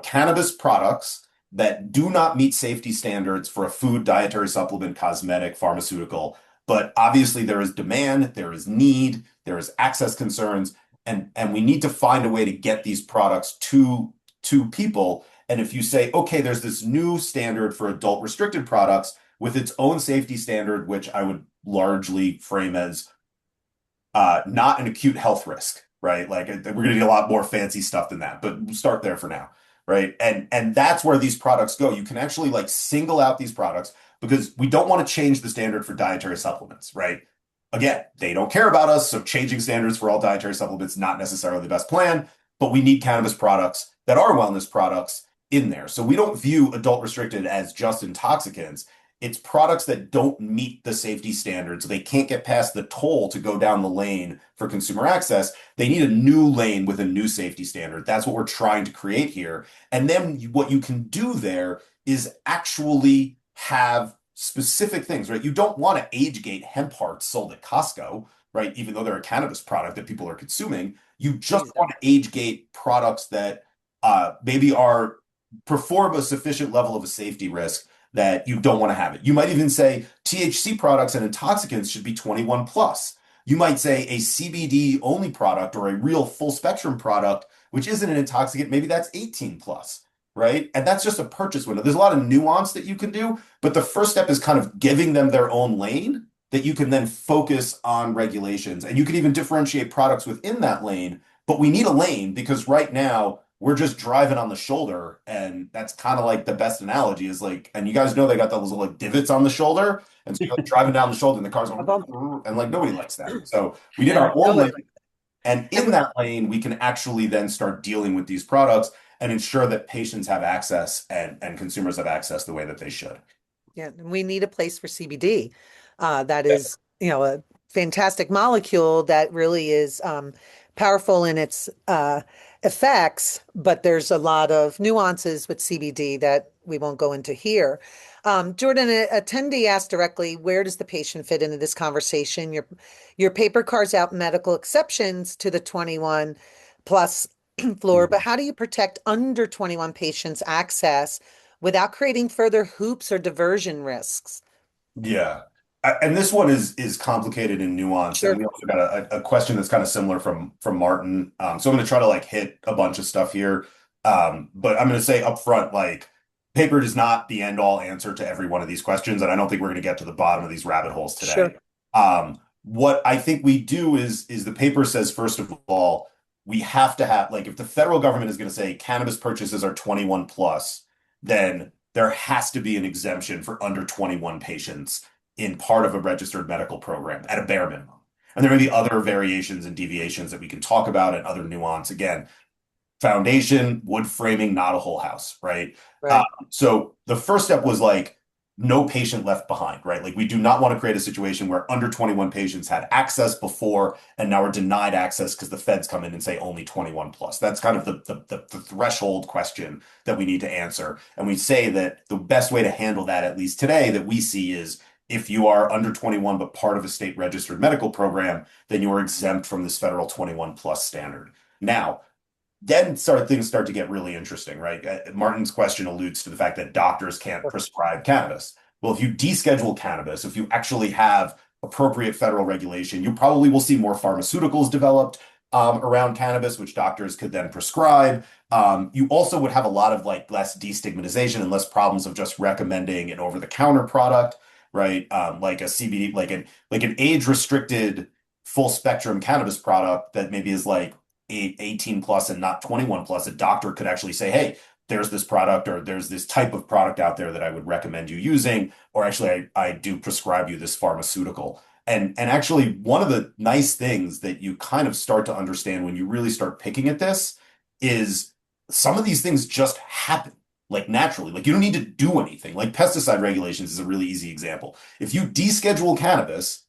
S3: cannabis products that do not meet safety standards for a food, dietary supplement, cosmetic, pharmaceutical. But obviously there is demand, there is need, there is access concerns, and we need to find a way to get these products to people. And if you say, okay, there's this new standard for adult restricted products with its own safety standard, which I would largely frame as not an acute health risk, right? Like we're going to need a lot more fancy stuff than that, but we'll start there for now, right? And that's where these products go. You can actually like single out these products because we don't want to change the standard for dietary supplements, right? Again, they don't care about us, so changing standards for all dietary supplements not necessarily the best plan, but we need cannabis products that are wellness products in there. So we don't view adult restricted as just intoxicants. It's products that don't meet the safety standards. They can't get past the toll to go down the lane for consumer access. They need a new lane with a new safety standard. That's what we're trying to create here. And then what you can do there is actually have specific things, right? You don't want to age gate hemp hearts sold at Costco, right? Even though they're a cannabis product that people are consuming, you just
S2: Please
S3: want
S2: don't.
S3: to age gate products that maybe are perform a sufficient level of a safety risk that you don't want to have it. You might even say THC products and intoxicants should be 21 plus. You might say a CBD only product or a real full spectrum product, which isn't an intoxicant, maybe that's 18 plus, right? And that's just a purchase window. There's a lot of nuance that you can do, but the first step is kind of giving them their own lane that you can then focus on regulations. And you can even differentiate products within that lane. But we need a lane because right now we're just driving on the shoulder, and that's kind of like the best analogy is like, and you guys know they got those little like divots on the shoulder, and so you're like driving down the shoulder, and the car's
S2: A
S3: going,
S2: bump.
S3: and like nobody likes that. So we did our own
S2: Nobody
S3: lane,
S2: likes it.
S3: and
S2: And
S3: in that lane, we can actually then start dealing with these products and ensure that patients have access and consumers have access the way that they should.
S2: yeah, and we need a place for CBD. That is, fantastic molecule that really is powerful in its effects, but there's a lot of nuances with CBD that we won't go into here. Jordan, a attendee asked directly, where does the patient fit into this conversation? Your paper carves out medical exceptions to the 21 plus floor, but how do you protect under 21 patients' access without creating further hoops or diversion risks?
S3: Yeah. And this one is complicated and nuanced. And
S2: Sure.
S3: we also got a question that's kind of similar from Martin. So I'm going to try to like hit a bunch of stuff here. But I'm going to say up front, like paper is not the end all answer to every one of these questions. And I don't think we're going to get to the bottom of these rabbit holes today.
S2: Sure.
S3: What I think we do is the paper says, first of all, we have to have, like, if the federal government is going to say cannabis purchases are 21 plus, then there has to be an exemption for under 21 patients in part of a registered medical program at a bare minimum. And there may be other variations and deviations that we can talk about and other nuance. Again, foundation, wood framing, not a whole house, right?
S2: Right.
S3: So the first step was like no patient left behind, right? Like we do not want to create a situation where under 21 patients had access before and now are denied access because the feds come in and say only 21 plus. That's kind of the threshold question that we need to answer. And we say that the best way to handle that, at least today, that we see is if you are under 21 but part of a state registered medical program, then you are exempt from this federal 21 plus standard. Now, then things start to get really interesting, right? Martin's question alludes to the fact that doctors can't prescribe cannabis. Well, if you deschedule cannabis, if you actually have appropriate federal regulation, you probably will see more pharmaceuticals developed around cannabis, which doctors could then prescribe. You also would have a lot of like less destigmatization and less problems of just recommending an over-the-counter product, right? Like a CBD, like an age-restricted full spectrum cannabis product that maybe is like 18 plus and not 21 plus, a doctor could actually say, hey, there's this product or there's this type of product out there that I would recommend you using, or actually I do prescribe you this pharmaceutical. And actually one of the nice things that you kind of start to understand when you really start picking at this is some of these things just happen like naturally. Like you don't need to do anything. Like pesticide regulations is a really easy example. If you deschedule cannabis,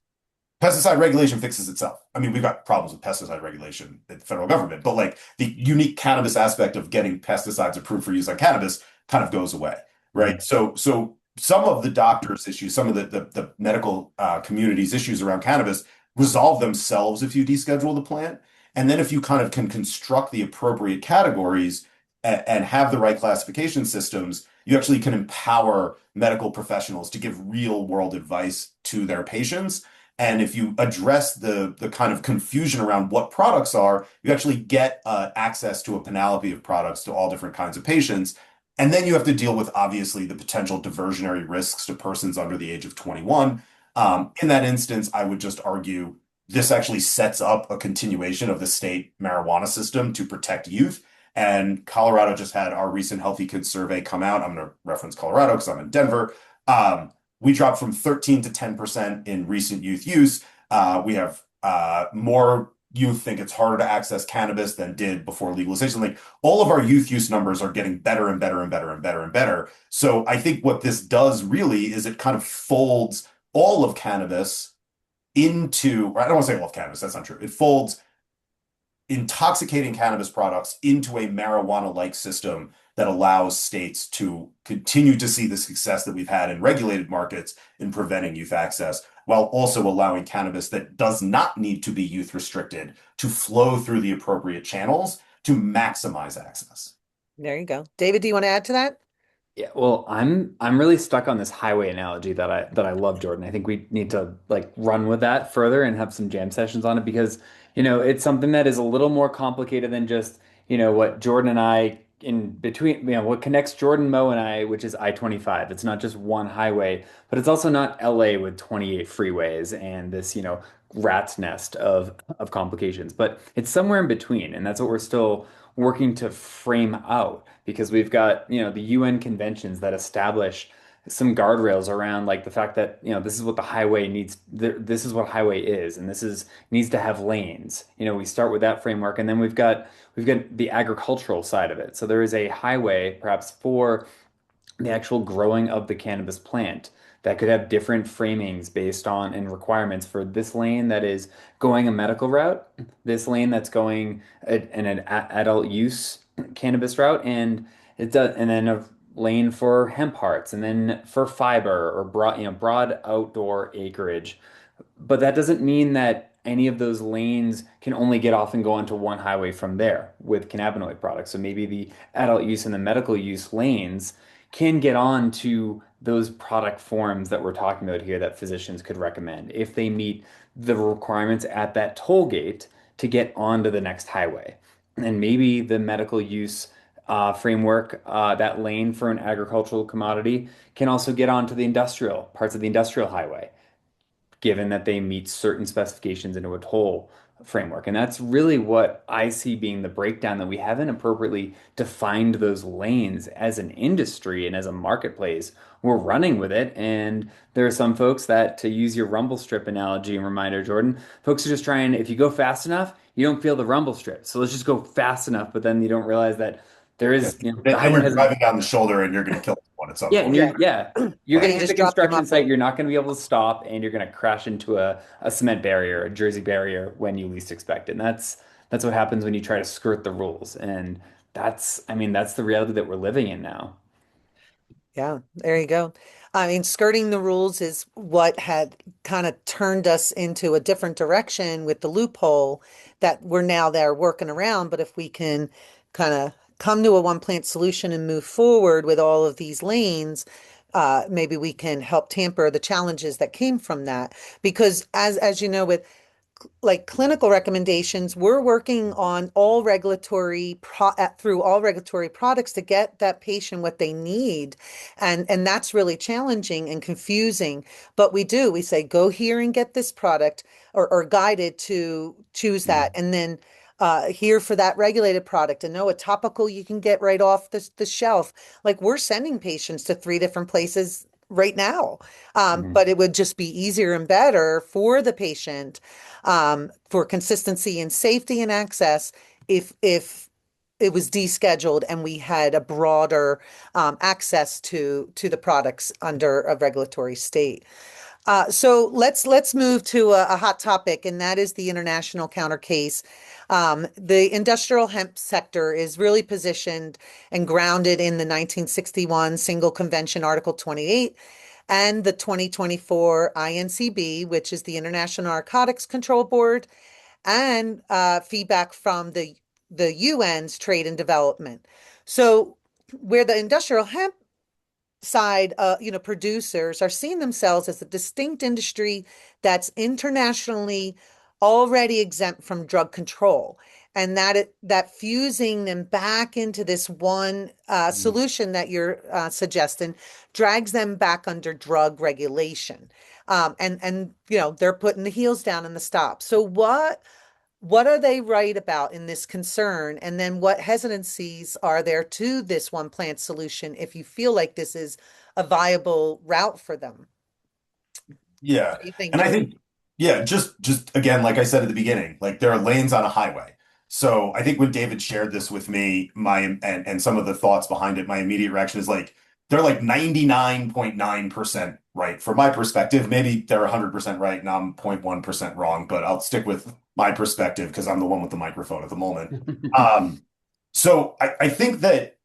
S3: pesticide regulation fixes itself. I mean, we've got problems with pesticide regulation at the federal government, but like the unique cannabis aspect of getting pesticides approved for use on cannabis kind of goes away, right?
S1: Mhm.
S3: So some of the doctors' issues, some of the medical community's issues around cannabis resolve themselves if you deschedule the plant. And then if you kind of can construct the appropriate categories and have the right classification systems, you actually can empower medical professionals to give real world advice to their patients. And if you address the kind of confusion around what products are, you actually get access to a panoply of products to all different kinds of patients. And then you have to deal with obviously the potential diversionary risks to persons under the age of 21. In that instance, I would just argue this actually sets up a continuation of the state marijuana system to protect youth. And Colorado just had our recent Healthy Kids survey come out. I'm going to reference Colorado because I'm in Denver. We dropped from 13 to 10% in recent youth use. We have more youth think it's harder to access cannabis than did before legalization. Like all of our youth use numbers are getting better and better and better and better and better. So I think what this does really is it kind of folds all of cannabis into, or I don't want to say all of cannabis, that's not true. It folds intoxicating cannabis products into a marijuana-like system that allows states to continue to see the success that we've had in regulated markets in preventing youth access, while also allowing cannabis that does not need to be youth restricted to flow through the appropriate channels to maximize access.
S2: There you go. David, do you want to add to that?
S1: Yeah, well, I'm really stuck on this highway analogy that I love, Jordan. I think we need to like run with that further and have some jam sessions on it because, it's something that is a little more complicated than just, what Jordan and I in between, what connects Jordan, Mo, and I, which is I-25. It's not just one highway, but it's also not LA with 28 freeways and this, rat's nest of complications. But it's somewhere in between, and that's what we're still working to frame out because we've got, the UN conventions that establish some guardrails around like the fact that, this is what the highway needs, this is what highway is, and this is needs to have lanes. We start with that framework, and then we've got the agricultural side of it. So there is a highway perhaps for the actual growing of the cannabis plant that could have different framings based on and requirements for this lane that is going a medical route, this lane that's going an adult use cannabis route, and it does, and then a lane for hemp hearts, and then for fiber or broad, broad outdoor acreage. But that doesn't mean that any of those lanes can only get off and go onto one highway from there with cannabinoid products. So maybe the adult use and the medical use lanes can get on to those product forms that we're talking about here that physicians could recommend if they meet the requirements at that toll gate to get onto the next highway. And maybe the medical use framework, that lane for an agricultural commodity, can also get onto the industrial parts of the industrial highway given that they meet certain specifications into a toll framework. And that's really what I see being the breakdown that we haven't appropriately defined those lanes as an industry and as a marketplace. We're running with it. And there are some folks that, to use your rumble strip analogy and reminder, Jordan, folks are just trying, if you go fast enough, you don't feel the rumble strip. So let's just go fast enough, but then you don't realize that there
S3: Yeah.
S1: is, the
S3: Then
S1: highway
S3: you're
S1: hasn't.
S3: driving down the shoulder and you're going to kill someone at some
S1: Yeah, and
S3: point.
S2: Yeah.
S1: you're
S2: And
S1: gonna
S2: you
S1: hit the
S2: just drop them
S1: construction
S2: off.
S1: site. You're not gonna be able to stop, and you're gonna crash into a cement barrier, a Jersey barrier when you least expect it. And that's what happens when you try to skirt the rules. And I mean, that's the reality that we're living in now.
S2: Yeah, there you go. I mean, skirting the rules is what had kind of turned us into a different direction with the loophole that we're now there working around. But if we can kind of come to a one plant solution and move forward with all of these lanes, maybe we can help tamper the challenges that came from that. Because as you know, with like clinical recommendations, we're working on all through all regulatory products to get that patient what they need. And that's really challenging and confusing. But we say, go here and get this product or guided to choose that.
S3: Mhm.
S2: And then here for that regulated product and no, a topical you can get right off the shelf. Like we're sending patients to 3 different places right now.
S1: Mhm.
S2: But it would just be easier and better for the patient for consistency and safety and access if it was descheduled and we had a broader access to the products under a regulatory state. So let's move to a hot topic, and that is the international counter case. The industrial hemp sector is really positioned and grounded in the 1961 Single Convention Article 28 and the 2024 INCB, which is the International Narcotics Control Board, and feedback from the UN's Trade and Development. So where the industrial hemp side, producers are seeing themselves as a distinct industry that's internationally already exempt from drug control. And that fusing them back into this one solution that you're suggesting drags them back under drug regulation. And they're putting the heels down in the stop. So what are they right about in this concern? And then what hesitancies are there to this one plant solution if you feel like this is a viable route for them?
S3: Yeah.
S2: What do you think,
S3: And I
S2: Jordan?
S3: think, yeah, just again, like I said at the beginning, like there are lanes on a highway. So I think when David shared this with me, and some of the thoughts behind it, my immediate reaction is like they're like 99.9% right. From my perspective, maybe they're 100% right and I'm 0.1% wrong, but I'll stick with my perspective because I'm the one with the microphone at the moment. Um, so I think that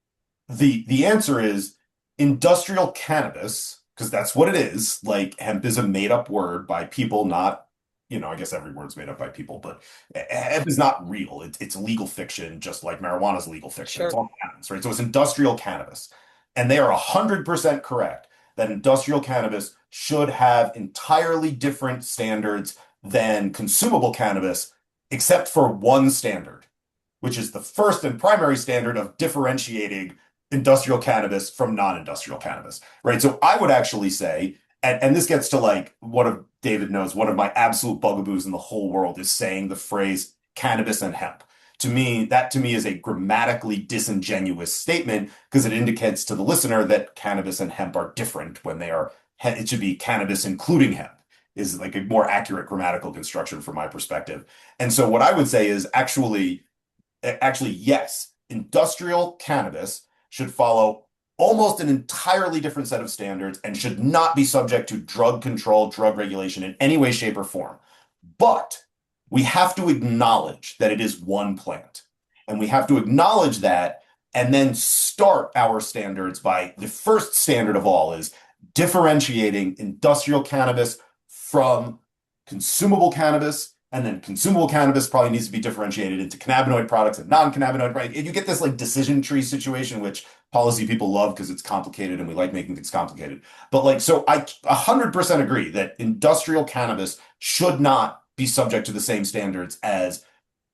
S3: the answer is industrial cannabis, because that's what it is. Like hemp is a made up word by people, not, I guess every word's made up by people, but hemp is not real. It's legal fiction, just like marijuana is legal fiction. It's
S2: Sure.
S3: all cannabis, right? So it's industrial cannabis. And they are 100% correct that industrial cannabis should have entirely different standards than consumable cannabis, except for one standard, which is the first and primary standard of differentiating industrial cannabis from non-industrial cannabis, right? So I would actually say, and this gets to like one of David knows, one of my absolute bugaboos in the whole world is saying the phrase cannabis and hemp. To me is a grammatically disingenuous statement because it indicates to the listener that cannabis and hemp are different when they are, it should be cannabis including hemp is like a more accurate grammatical construction from my perspective. And so what I would say is actually, yes, industrial cannabis should follow almost an entirely different set of standards and should not be subject to drug control, drug regulation in any way, shape, or form. But we have to acknowledge that it is one plant. And we have to acknowledge that and then start our standards by the first standard of all is differentiating industrial cannabis from consumable cannabis. And then consumable cannabis probably needs to be differentiated into cannabinoid products and non-cannabinoid, right? And you get this like decision tree situation, which policy people love because it's complicated and we like making things complicated. But like, so I 100% agree that industrial cannabis should not be subject to the same standards as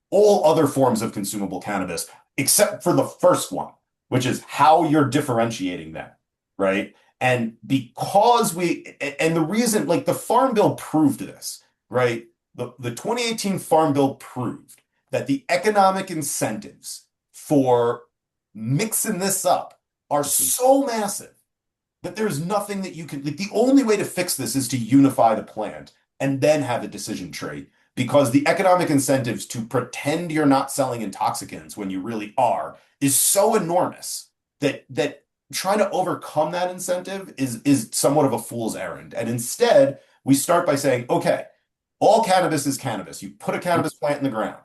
S3: all other forms of consumable cannabis, except for the first one, which is how you're differentiating them, right? And because and the reason, like the Farm Bill proved this, right? The 2018 Farm Bill proved that the economic incentives for mixing this up are so massive that there's nothing that you can, like, the only way to fix this is to unify the plant and then have a decision tree because the economic incentives to pretend you're not selling intoxicants when you really are is so enormous that trying to overcome that incentive is somewhat of a fool's errand. And instead, we start by saying, okay, all cannabis is cannabis. You put a cannabis plant in the ground.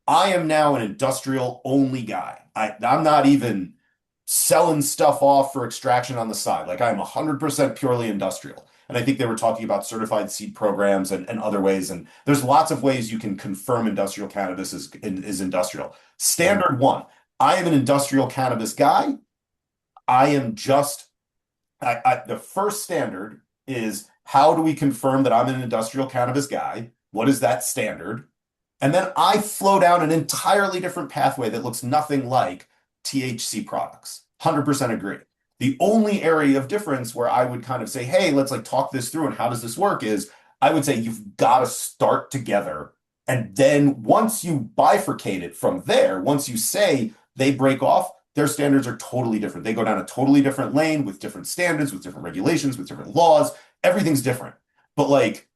S3: I am now an industrial only guy. I'm not even selling stuff off for extraction on the side. Like I'm 100% purely industrial. And I think they were talking about certified seed programs and other ways. And there's lots of ways you can confirm industrial cannabis is industrial. Standard one, I am an industrial cannabis guy. I am just, the first standard is how do we confirm that I'm an industrial cannabis guy? What is that standard? And then I flow down an entirely different pathway that looks nothing like THC products. 100% agree. The only area of difference where I would kind of say, hey, let's like talk this through and how does this work is I would say you've got to start together. And then once you bifurcate it from there, once you say they break off, their standards are totally different. They go down a totally different lane with different standards, with different regulations, with different laws. Everything's different. But like,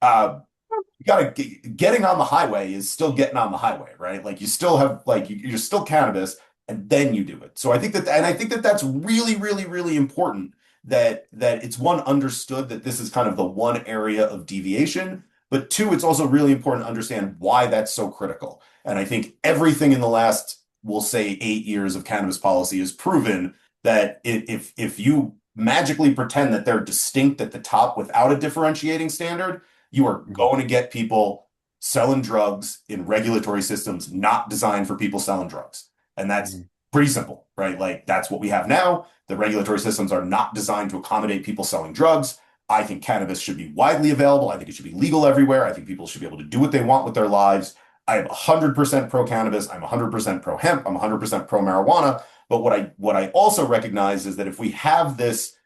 S3: you gotta getting on the highway is still getting on the highway, right? Like you still have like you're still cannabis, and then you do it. So I think that, and I think that that's really, really, really important that it's one understood that this is kind of the one area of deviation, but two, it's also really important to understand why that's so critical. And I think everything in the last, we'll say, 8 years of cannabis policy has proven that if you magically pretend that they're distinct at the top without a differentiating standard, you are going to get people selling drugs in regulatory systems not designed for people selling drugs. And that's pretty simple, right? Like that's what we have now. The regulatory systems are not designed to accommodate people selling drugs. I think cannabis should be widely available. I think it should be legal everywhere. I think people should be able to do what they want with their lives. I am 100% pro cannabis. I'm 100% pro hemp. I'm 100% pro marijuana. But what I also recognize is that if we have this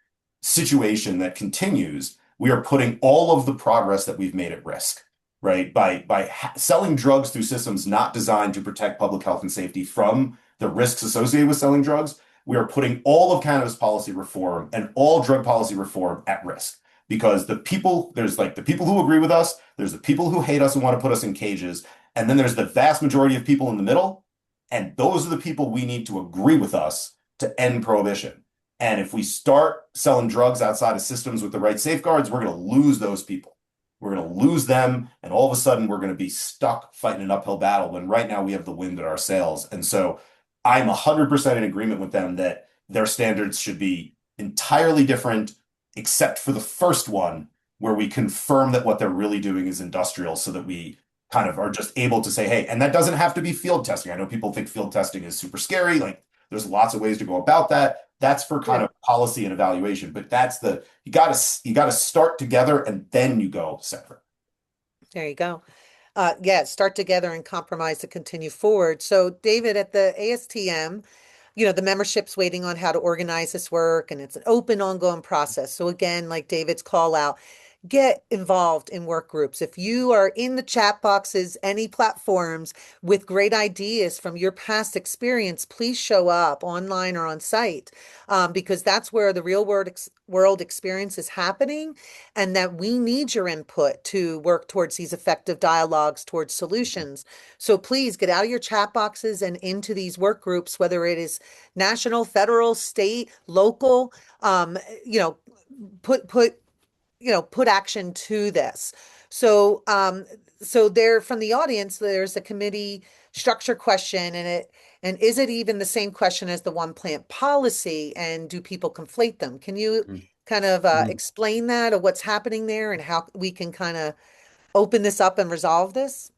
S3: situation that continues, we are putting all of the progress that we've made at risk, right? By selling drugs through systems not designed to protect public health and safety from the risks associated with selling drugs, we are putting all of cannabis policy reform and all drug policy reform at risk. Because there's like the people who agree with us, there's the people who hate us and want to put us in cages, and then there's the vast majority of people in the middle, and those are the people we need to agree with us to end prohibition. And if we start selling drugs outside of systems with the right safeguards, we're going to lose those people. We're going to lose them. And all of a sudden, we're going to be stuck fighting an uphill battle when right now we have the wind at our sails. And so I'm 100% in agreement with them that their standards should be entirely different, except for the first one, where we confirm that what they're really doing is industrial so that we kind of are just able to say, hey, and that doesn't have to be field testing. I know people think field testing is super scary. Like there's lots of ways to go about that. That's for kind of policy and evaluation, but that's you gotta start together and then you go separate.
S2: There you go. Yeah, start together and compromise to continue forward. So, David, at the ASTM, the membership's waiting on how to organize this work, and it's an open, ongoing process. So, again, like David's call out, get involved in work groups. If you are in the chat boxes, any platforms with great ideas from your past experience, please show up online or on site, because that's where the real world experience is happening, and that we need your input to work towards these effective dialogues towards solutions. So please get out of your chat boxes and into these work groups, whether it is national, federal, state, local. Um, you know, put put action to this. So, so there from the audience, there's a committee structure question, and is it even the same question as the one plant policy? And do people conflate them? Can you kind of
S1: Mhm.
S2: explain that, or what's happening there, and how we can kind of open this up and resolve this?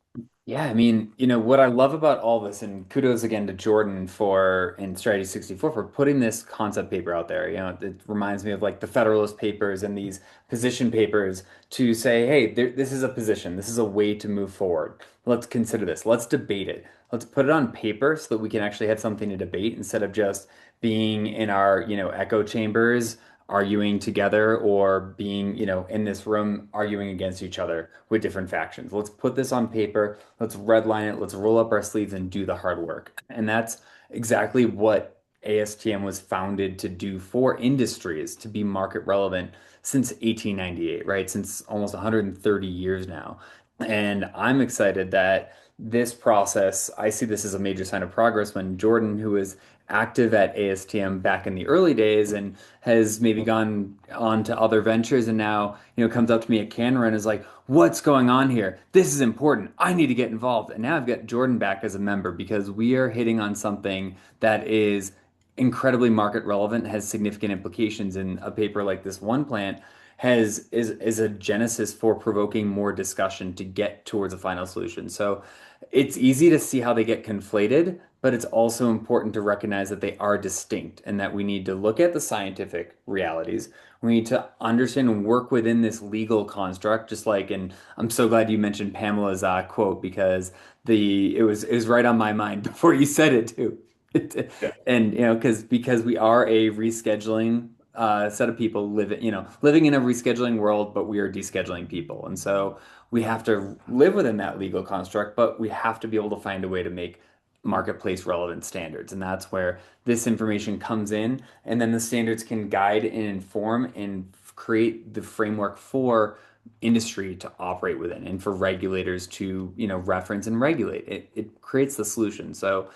S1: Yeah, I mean, what I love about all this, and kudos again to Jordan for and Strategy 64 for putting this concept paper out there. It reminds me of like the Federalist Papers and these position papers to say, hey, this is a position, this is a way to move forward. Let's consider this. Let's debate it. Let's put it on paper so that we can actually have something to debate instead of just being in our, echo chambers arguing together or being, in this room arguing against each other with different factions. Let's put this on paper. Let's redline it. Let's roll up our sleeves and do the hard work. And that's exactly what ASTM was founded to do for industries to be market relevant since 1898, right? Since almost 130 years now. And I'm excited that this process, I see this as a major sign of progress when Jordan, who was active at ASTM back in the early days and has maybe gone on to other ventures and now, comes up to me at CANNRA and is like, what's going on here? This is important. I need to get involved. And now I've got Jordan back as a member because we are hitting on something that is incredibly market relevant, has significant implications in a paper like this one plant is a genesis for provoking more discussion to get towards a final solution. So it's easy to see how they get conflated, but it's also important to recognize that they are distinct and that we need to look at the scientific realities. We need to understand and work within this legal construct, just like, and I'm so glad you mentioned Pamela's quote because it was right on my mind before you said it too.
S3: Yeah.
S1: And because we are a rescheduling set of people living in a rescheduling world, but we are descheduling people. And so we have to live within that legal construct, but we have to be able to find a way to make marketplace relevant standards. And that's where this information comes in. And then the standards can guide and inform and create the framework for industry to operate within and for regulators to, reference and regulate. It creates the solution. So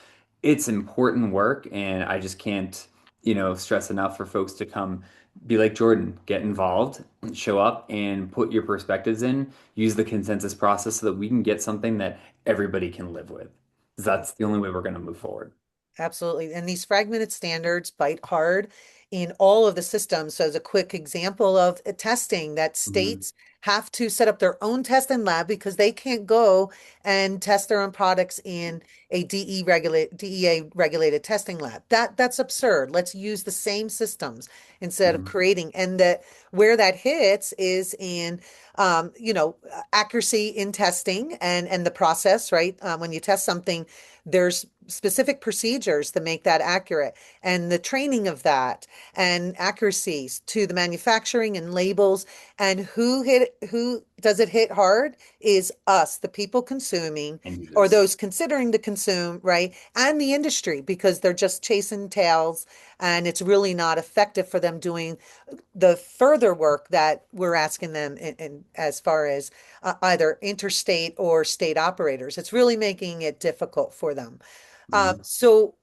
S1: it's important work, and I just can't, stress enough for folks to come be like Jordan, get involved, show up and put your perspectives in, use the consensus process so that we can get something that everybody can live with. 'Cause that's the only way we're going to move forward.
S2: Absolutely. And these fragmented standards bite hard in all of the systems. So as a quick example of testing, that
S1: Mhm.
S2: states have to set up their own testing lab because they can't go and test their own products in a DEA regulated testing lab. That's absurd. Let's use the same systems instead of
S1: Mhm.
S2: creating. And that where that hits is in accuracy in testing and the process, right? When you test something, there's specific procedures to make that accurate, and the training of that and accuracies to the manufacturing and labels, and who does it hit hard is us, the people consuming
S1: And
S2: or
S1: users.
S2: those considering to consume, right? And the industry, because they're just chasing tails, and it's really not effective for them doing the further work that we're asking them in as far as either interstate or state operators. It's really making it difficult for them.
S1: Mhm.
S2: So,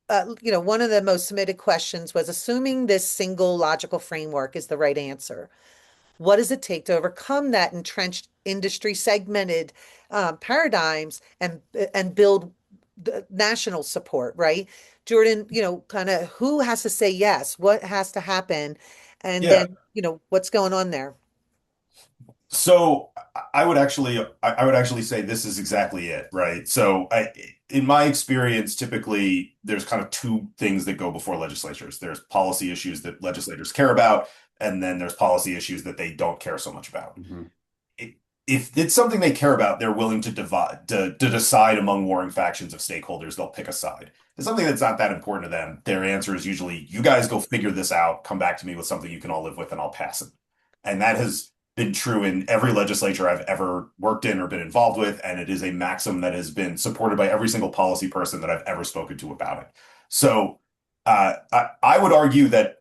S2: one of the most submitted questions was assuming this single logical framework is the right answer. What does it take to overcome that entrenched industry segmented paradigms and build the national support, right? Jordan, kind of who has to say yes? What has to happen? And
S3: Yeah.
S2: then, what's going on there?
S3: So I would actually say this is exactly it, right? In my experience, typically there's kind of two things that go before legislatures. There's policy issues that legislators care about, and then there's policy issues that they don't care so much about.
S1: Mhm.
S3: I- If it's something they care about, they're willing to decide among warring factions of stakeholders. They'll pick a side. If it's something that's not that important to them, their answer is usually, "You guys go figure this out. Come back to me with something you can all live with, and I'll pass it." And that has been true in every legislature I've ever worked in or been involved with. And it is a maxim that has been supported by every single policy person that I've ever spoken to about it. So I would argue that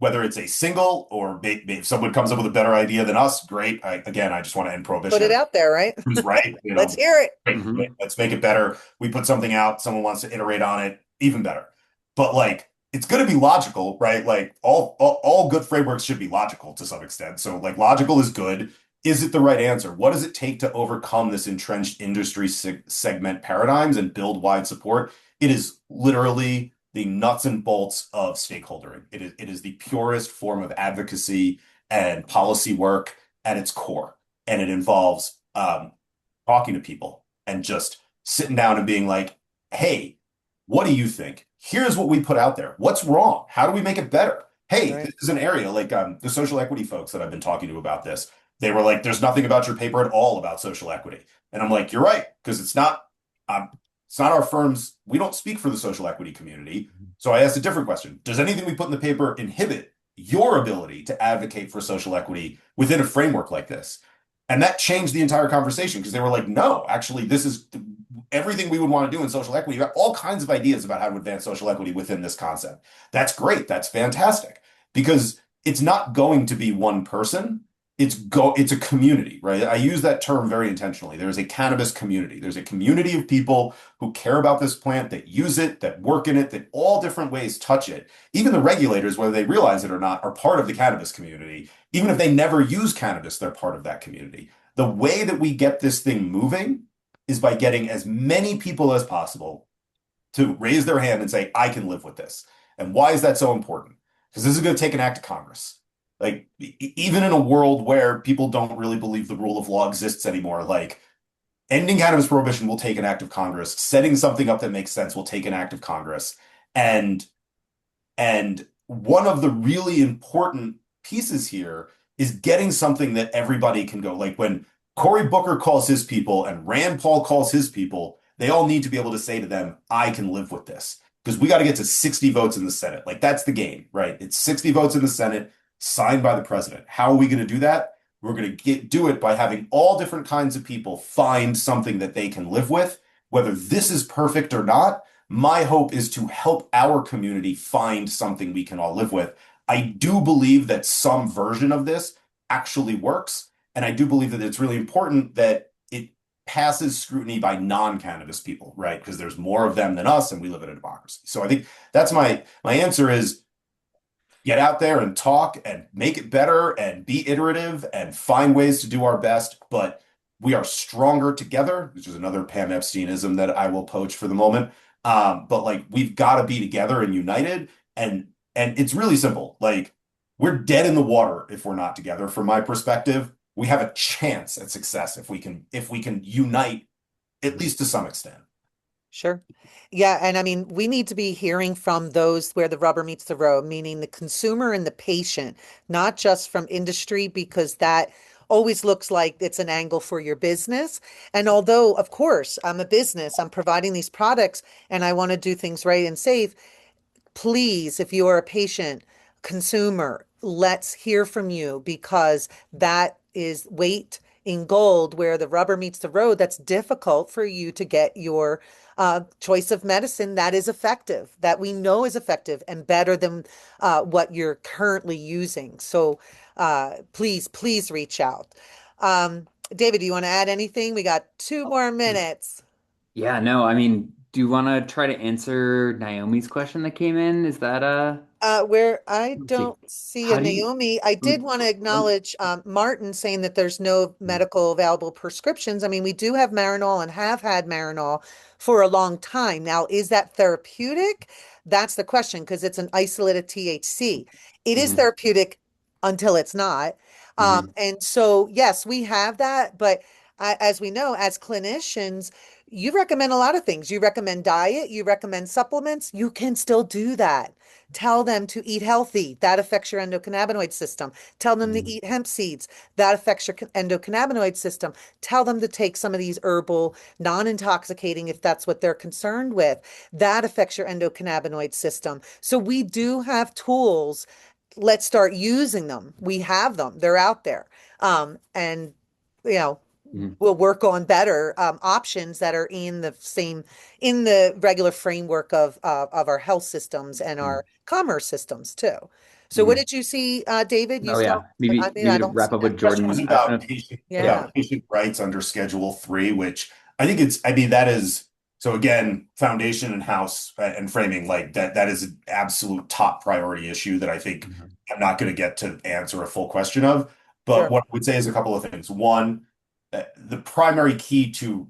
S3: whether it's a single or if someone comes up with a better idea than us, great. Again, I just want to end
S2: Put
S3: prohibition.
S2: it out there, right?
S3: Who's right?
S2: Let's hear it.
S3: Great.
S1: Hmm.
S3: Let's make it better. We put something out, someone wants to iterate on it, even better. But like, it's going to be logical, right? Like all good frameworks should be logical to some extent. So like, logical is good. Is it the right answer? What does it take to overcome this entrenched industry segment paradigms and build wide support? It is literally the nuts and bolts of stakeholdering. It is the purest form of advocacy and policy work at its core. And it involves talking to people and just sitting down and being like, hey, what do you think? Here's what we put out there. What's wrong? How do we make it better? Hey,
S2: Right.
S3: this is an area like the social equity folks that I've been talking to about this. They were like, there's nothing about your paper at all about social equity. And I'm like, you're right, because um, it's not our firm's, we don't speak for the social equity community. So I asked a different question. Does anything we put in the paper inhibit your ability to advocate for social equity within a framework like this? And that changed the entire conversation because they were like, no, actually, this is everything we would want to do in social equity. You have all kinds of ideas about how to advance social equity within this concept. That's great. That's fantastic because it's not going to be one person. It's a community, right? I use that term very intentionally. There's a cannabis community. There's a community of people who care about this plant, that use it, that work in it, that all different ways touch it. Even the regulators, whether they realize it or not, are part of the cannabis community. Even if they never use cannabis, they're part of that community. The way that we get this thing moving is by getting as many people as possible to raise their hand and say, I can live with this. And why is that so important? Because this is going to take an act of Congress. Like, even in a world where people don't really believe the rule of law exists anymore, like, ending cannabis prohibition will take an act of Congress. Setting something up that makes sense will take an act of Congress. And and one of the really important pieces here is getting something that everybody can go. Like when Cory Booker calls his people and Rand Paul calls his people, they all need to be able to say to them, I can live with this. Because we got to get to 60 votes in the Senate. Like that's the game, right? It's 60 votes in the Senate signed by the president. How are we going to do that? We're going to do it by having all different kinds of people find something that they can live with, whether this is perfect or not. My hope is to help our community find something we can all live with. I do believe that some version of this actually works. And I do believe that it's really important that it passes scrutiny by non-cannabis people, right? Because there's more of them than us and we live in a democracy. So I think that's my answer is get out there and talk and make it better and be iterative and find ways to do our best. But we are stronger together, which is another Pam Epsteinism that I will poach for the moment. But like we've got to be together and united. And it's really simple. Like we're dead in the water if we're not together. From my perspective, we have a chance at success if we can unite at least to some extent.
S2: Sure. Yeah. And I mean, we need to be hearing from those where the rubber meets the road, meaning the consumer and the patient, not just from industry, because that always looks like it's an angle for your business. And although, of course, I'm a business, I'm providing these products and I want to do things right and safe, please, if you are a patient, consumer, let's hear from you because that is weight in gold where the rubber meets the road. That's difficult for you to get your choice of medicine that is effective, that we know is effective and better than what you're currently using. So please, please reach out. David, do you want to add anything? We got 2 more minutes.
S1: Yeah, no, I mean, do you want to try to answer Naomi's question that came in? Is that
S2: Where I
S1: let's see.
S2: don't see a
S1: How do you
S2: Naomi, I did want to acknowledge Martin saying that there's no medical available prescriptions. I mean, we do have Marinol and have had Marinol for a long time. Now, is that therapeutic? That's the question because it's an isolated THC. It is
S1: Mhm,
S2: therapeutic until it's not.
S1: mhm,
S2: And so, yes, we have that. But as we know, as clinicians, you recommend a lot of things. You recommend diet, you recommend supplements. You can still do that. Tell them to eat healthy. That affects your endocannabinoid system. Tell them to
S1: mhm,
S2: eat hemp seeds. That affects your endocannabinoid system. Tell them to take some of these herbal, non-intoxicating, if that's what they're concerned with. That affects your endocannabinoid system. So we do have tools let's start using them. We have them. They're out there. And you know,
S1: Mhm.
S2: we'll work on better options that are in the same in the regular framework of our health systems and
S1: Mhm.
S2: our commerce systems too. So what
S1: Mhm.
S2: did you see, David? You
S1: Oh
S2: still,
S1: yeah,
S2: I
S1: maybe
S2: mean,
S1: maybe
S2: I
S1: to
S2: don't
S1: wrap
S2: see
S1: up
S2: that.
S1: with
S3: Question was
S1: Jordan. I don't know.
S2: Yeah.
S1: Yeah.
S3: about patient rights under Schedule 3, which I think I mean, that is, so again, foundation and house and framing, like that is an absolute top priority issue that I think
S1: Mhm.
S3: I'm not going to get to answer a full question of. But
S2: Sure.
S3: what I would say is a couple of things. One, the primary key to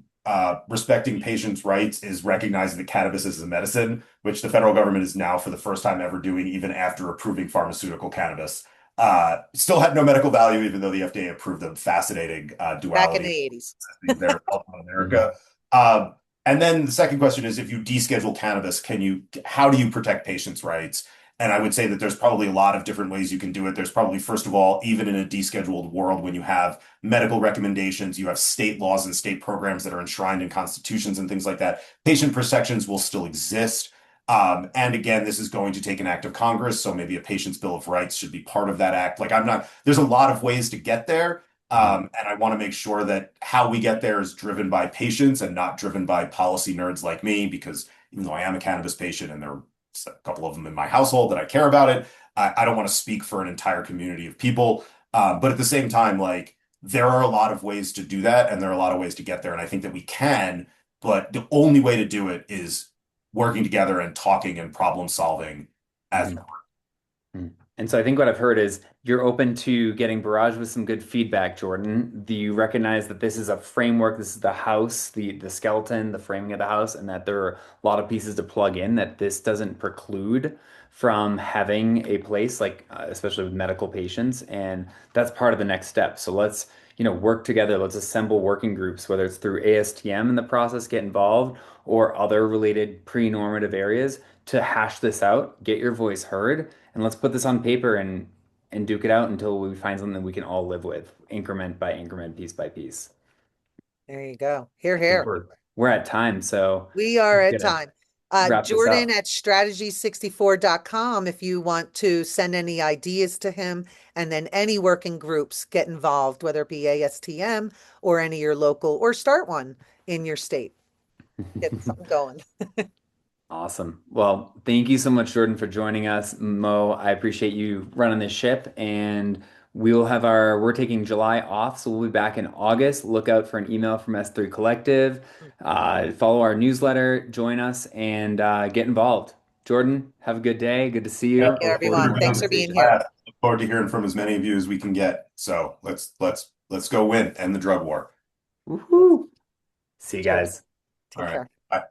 S3: respecting patients' rights is recognizing that cannabis is a medicine, which the federal government is now, for the first time ever, doing even after approving pharmaceutical cannabis. Still had no medical value, even though the FDA approved them. Fascinating
S2: Back in the
S3: duality
S2: 80s.
S3: there in
S1: Mhm.
S3: America. And then the second question is, if you deschedule cannabis, how do you protect patients' rights? And I would say that there's probably a lot of different ways you can do it. There's probably, first of all, even in a descheduled world, when you have medical recommendations, you have state laws and state programs that are enshrined in constitutions and things like that. Patient protections will still exist. And again, this is going to take an act of Congress, so maybe a patient's Bill of Rights should be part of that act. Like, there's a lot of ways to get there.
S1: Mhm.
S3: And I want to make sure that how we get there is driven by patients and not driven by policy nerds like me, because even though I am a cannabis patient and there are a couple of them in my household that I care about it, I don't want to speak for an entire community of people. But at the same time, like, there are a lot of ways to do that, and there are a lot of ways to get there. And I think that we can, but the only way to do it is working together and talking and problem solving as.
S1: Mhm. Mm. And so I think what I've heard is you're open to getting barraged with some good feedback, Jordan. Do you recognize that this is a framework, this is the house, the skeleton, the framing of the house, and that there are a lot of pieces to plug in, that this doesn't preclude from having a place like especially with medical patients, and that's part of the next step. So let's, work together. Let's assemble working groups, whether it's through ASTM in the process, get involved, or other related pre-normative areas to hash this out, get your voice heard, and let's put this on paper and duke it out until we find something that we can all live with, increment by increment, piece by piece.
S2: There you go. Here,
S1: I think
S2: here.
S1: we're at time, so
S2: We are
S1: we
S2: at
S1: gotta
S2: time.
S1: wrap this
S2: Jordan
S1: up.
S2: at strategy64.com if you want to send any ideas to him, and then any working groups get involved, whether it be ASTM or any of your local, or start one in your state. Get something going.
S1: Awesome. Well, thank you so much, Jordan, for joining us. Mo, I appreciate you running this ship, and we're taking July off, so we'll be back in August. Look out for an email from S3 Collective. Follow our newsletter, join us, and get involved. Jordan, have a good day. Good to see
S3: Yeah,
S1: you.
S2: Thank you,
S3: look forward to
S2: everyone.
S3: the
S2: Thanks for being
S3: conversation.
S2: here.
S3: Look forward to hearing from as many of you as we can get. So let's go win, end the drug war.
S1: Woohoo. See you
S2: Cheers.
S1: guys.
S3: All
S2: Take
S3: right.
S2: care.
S3: Bye.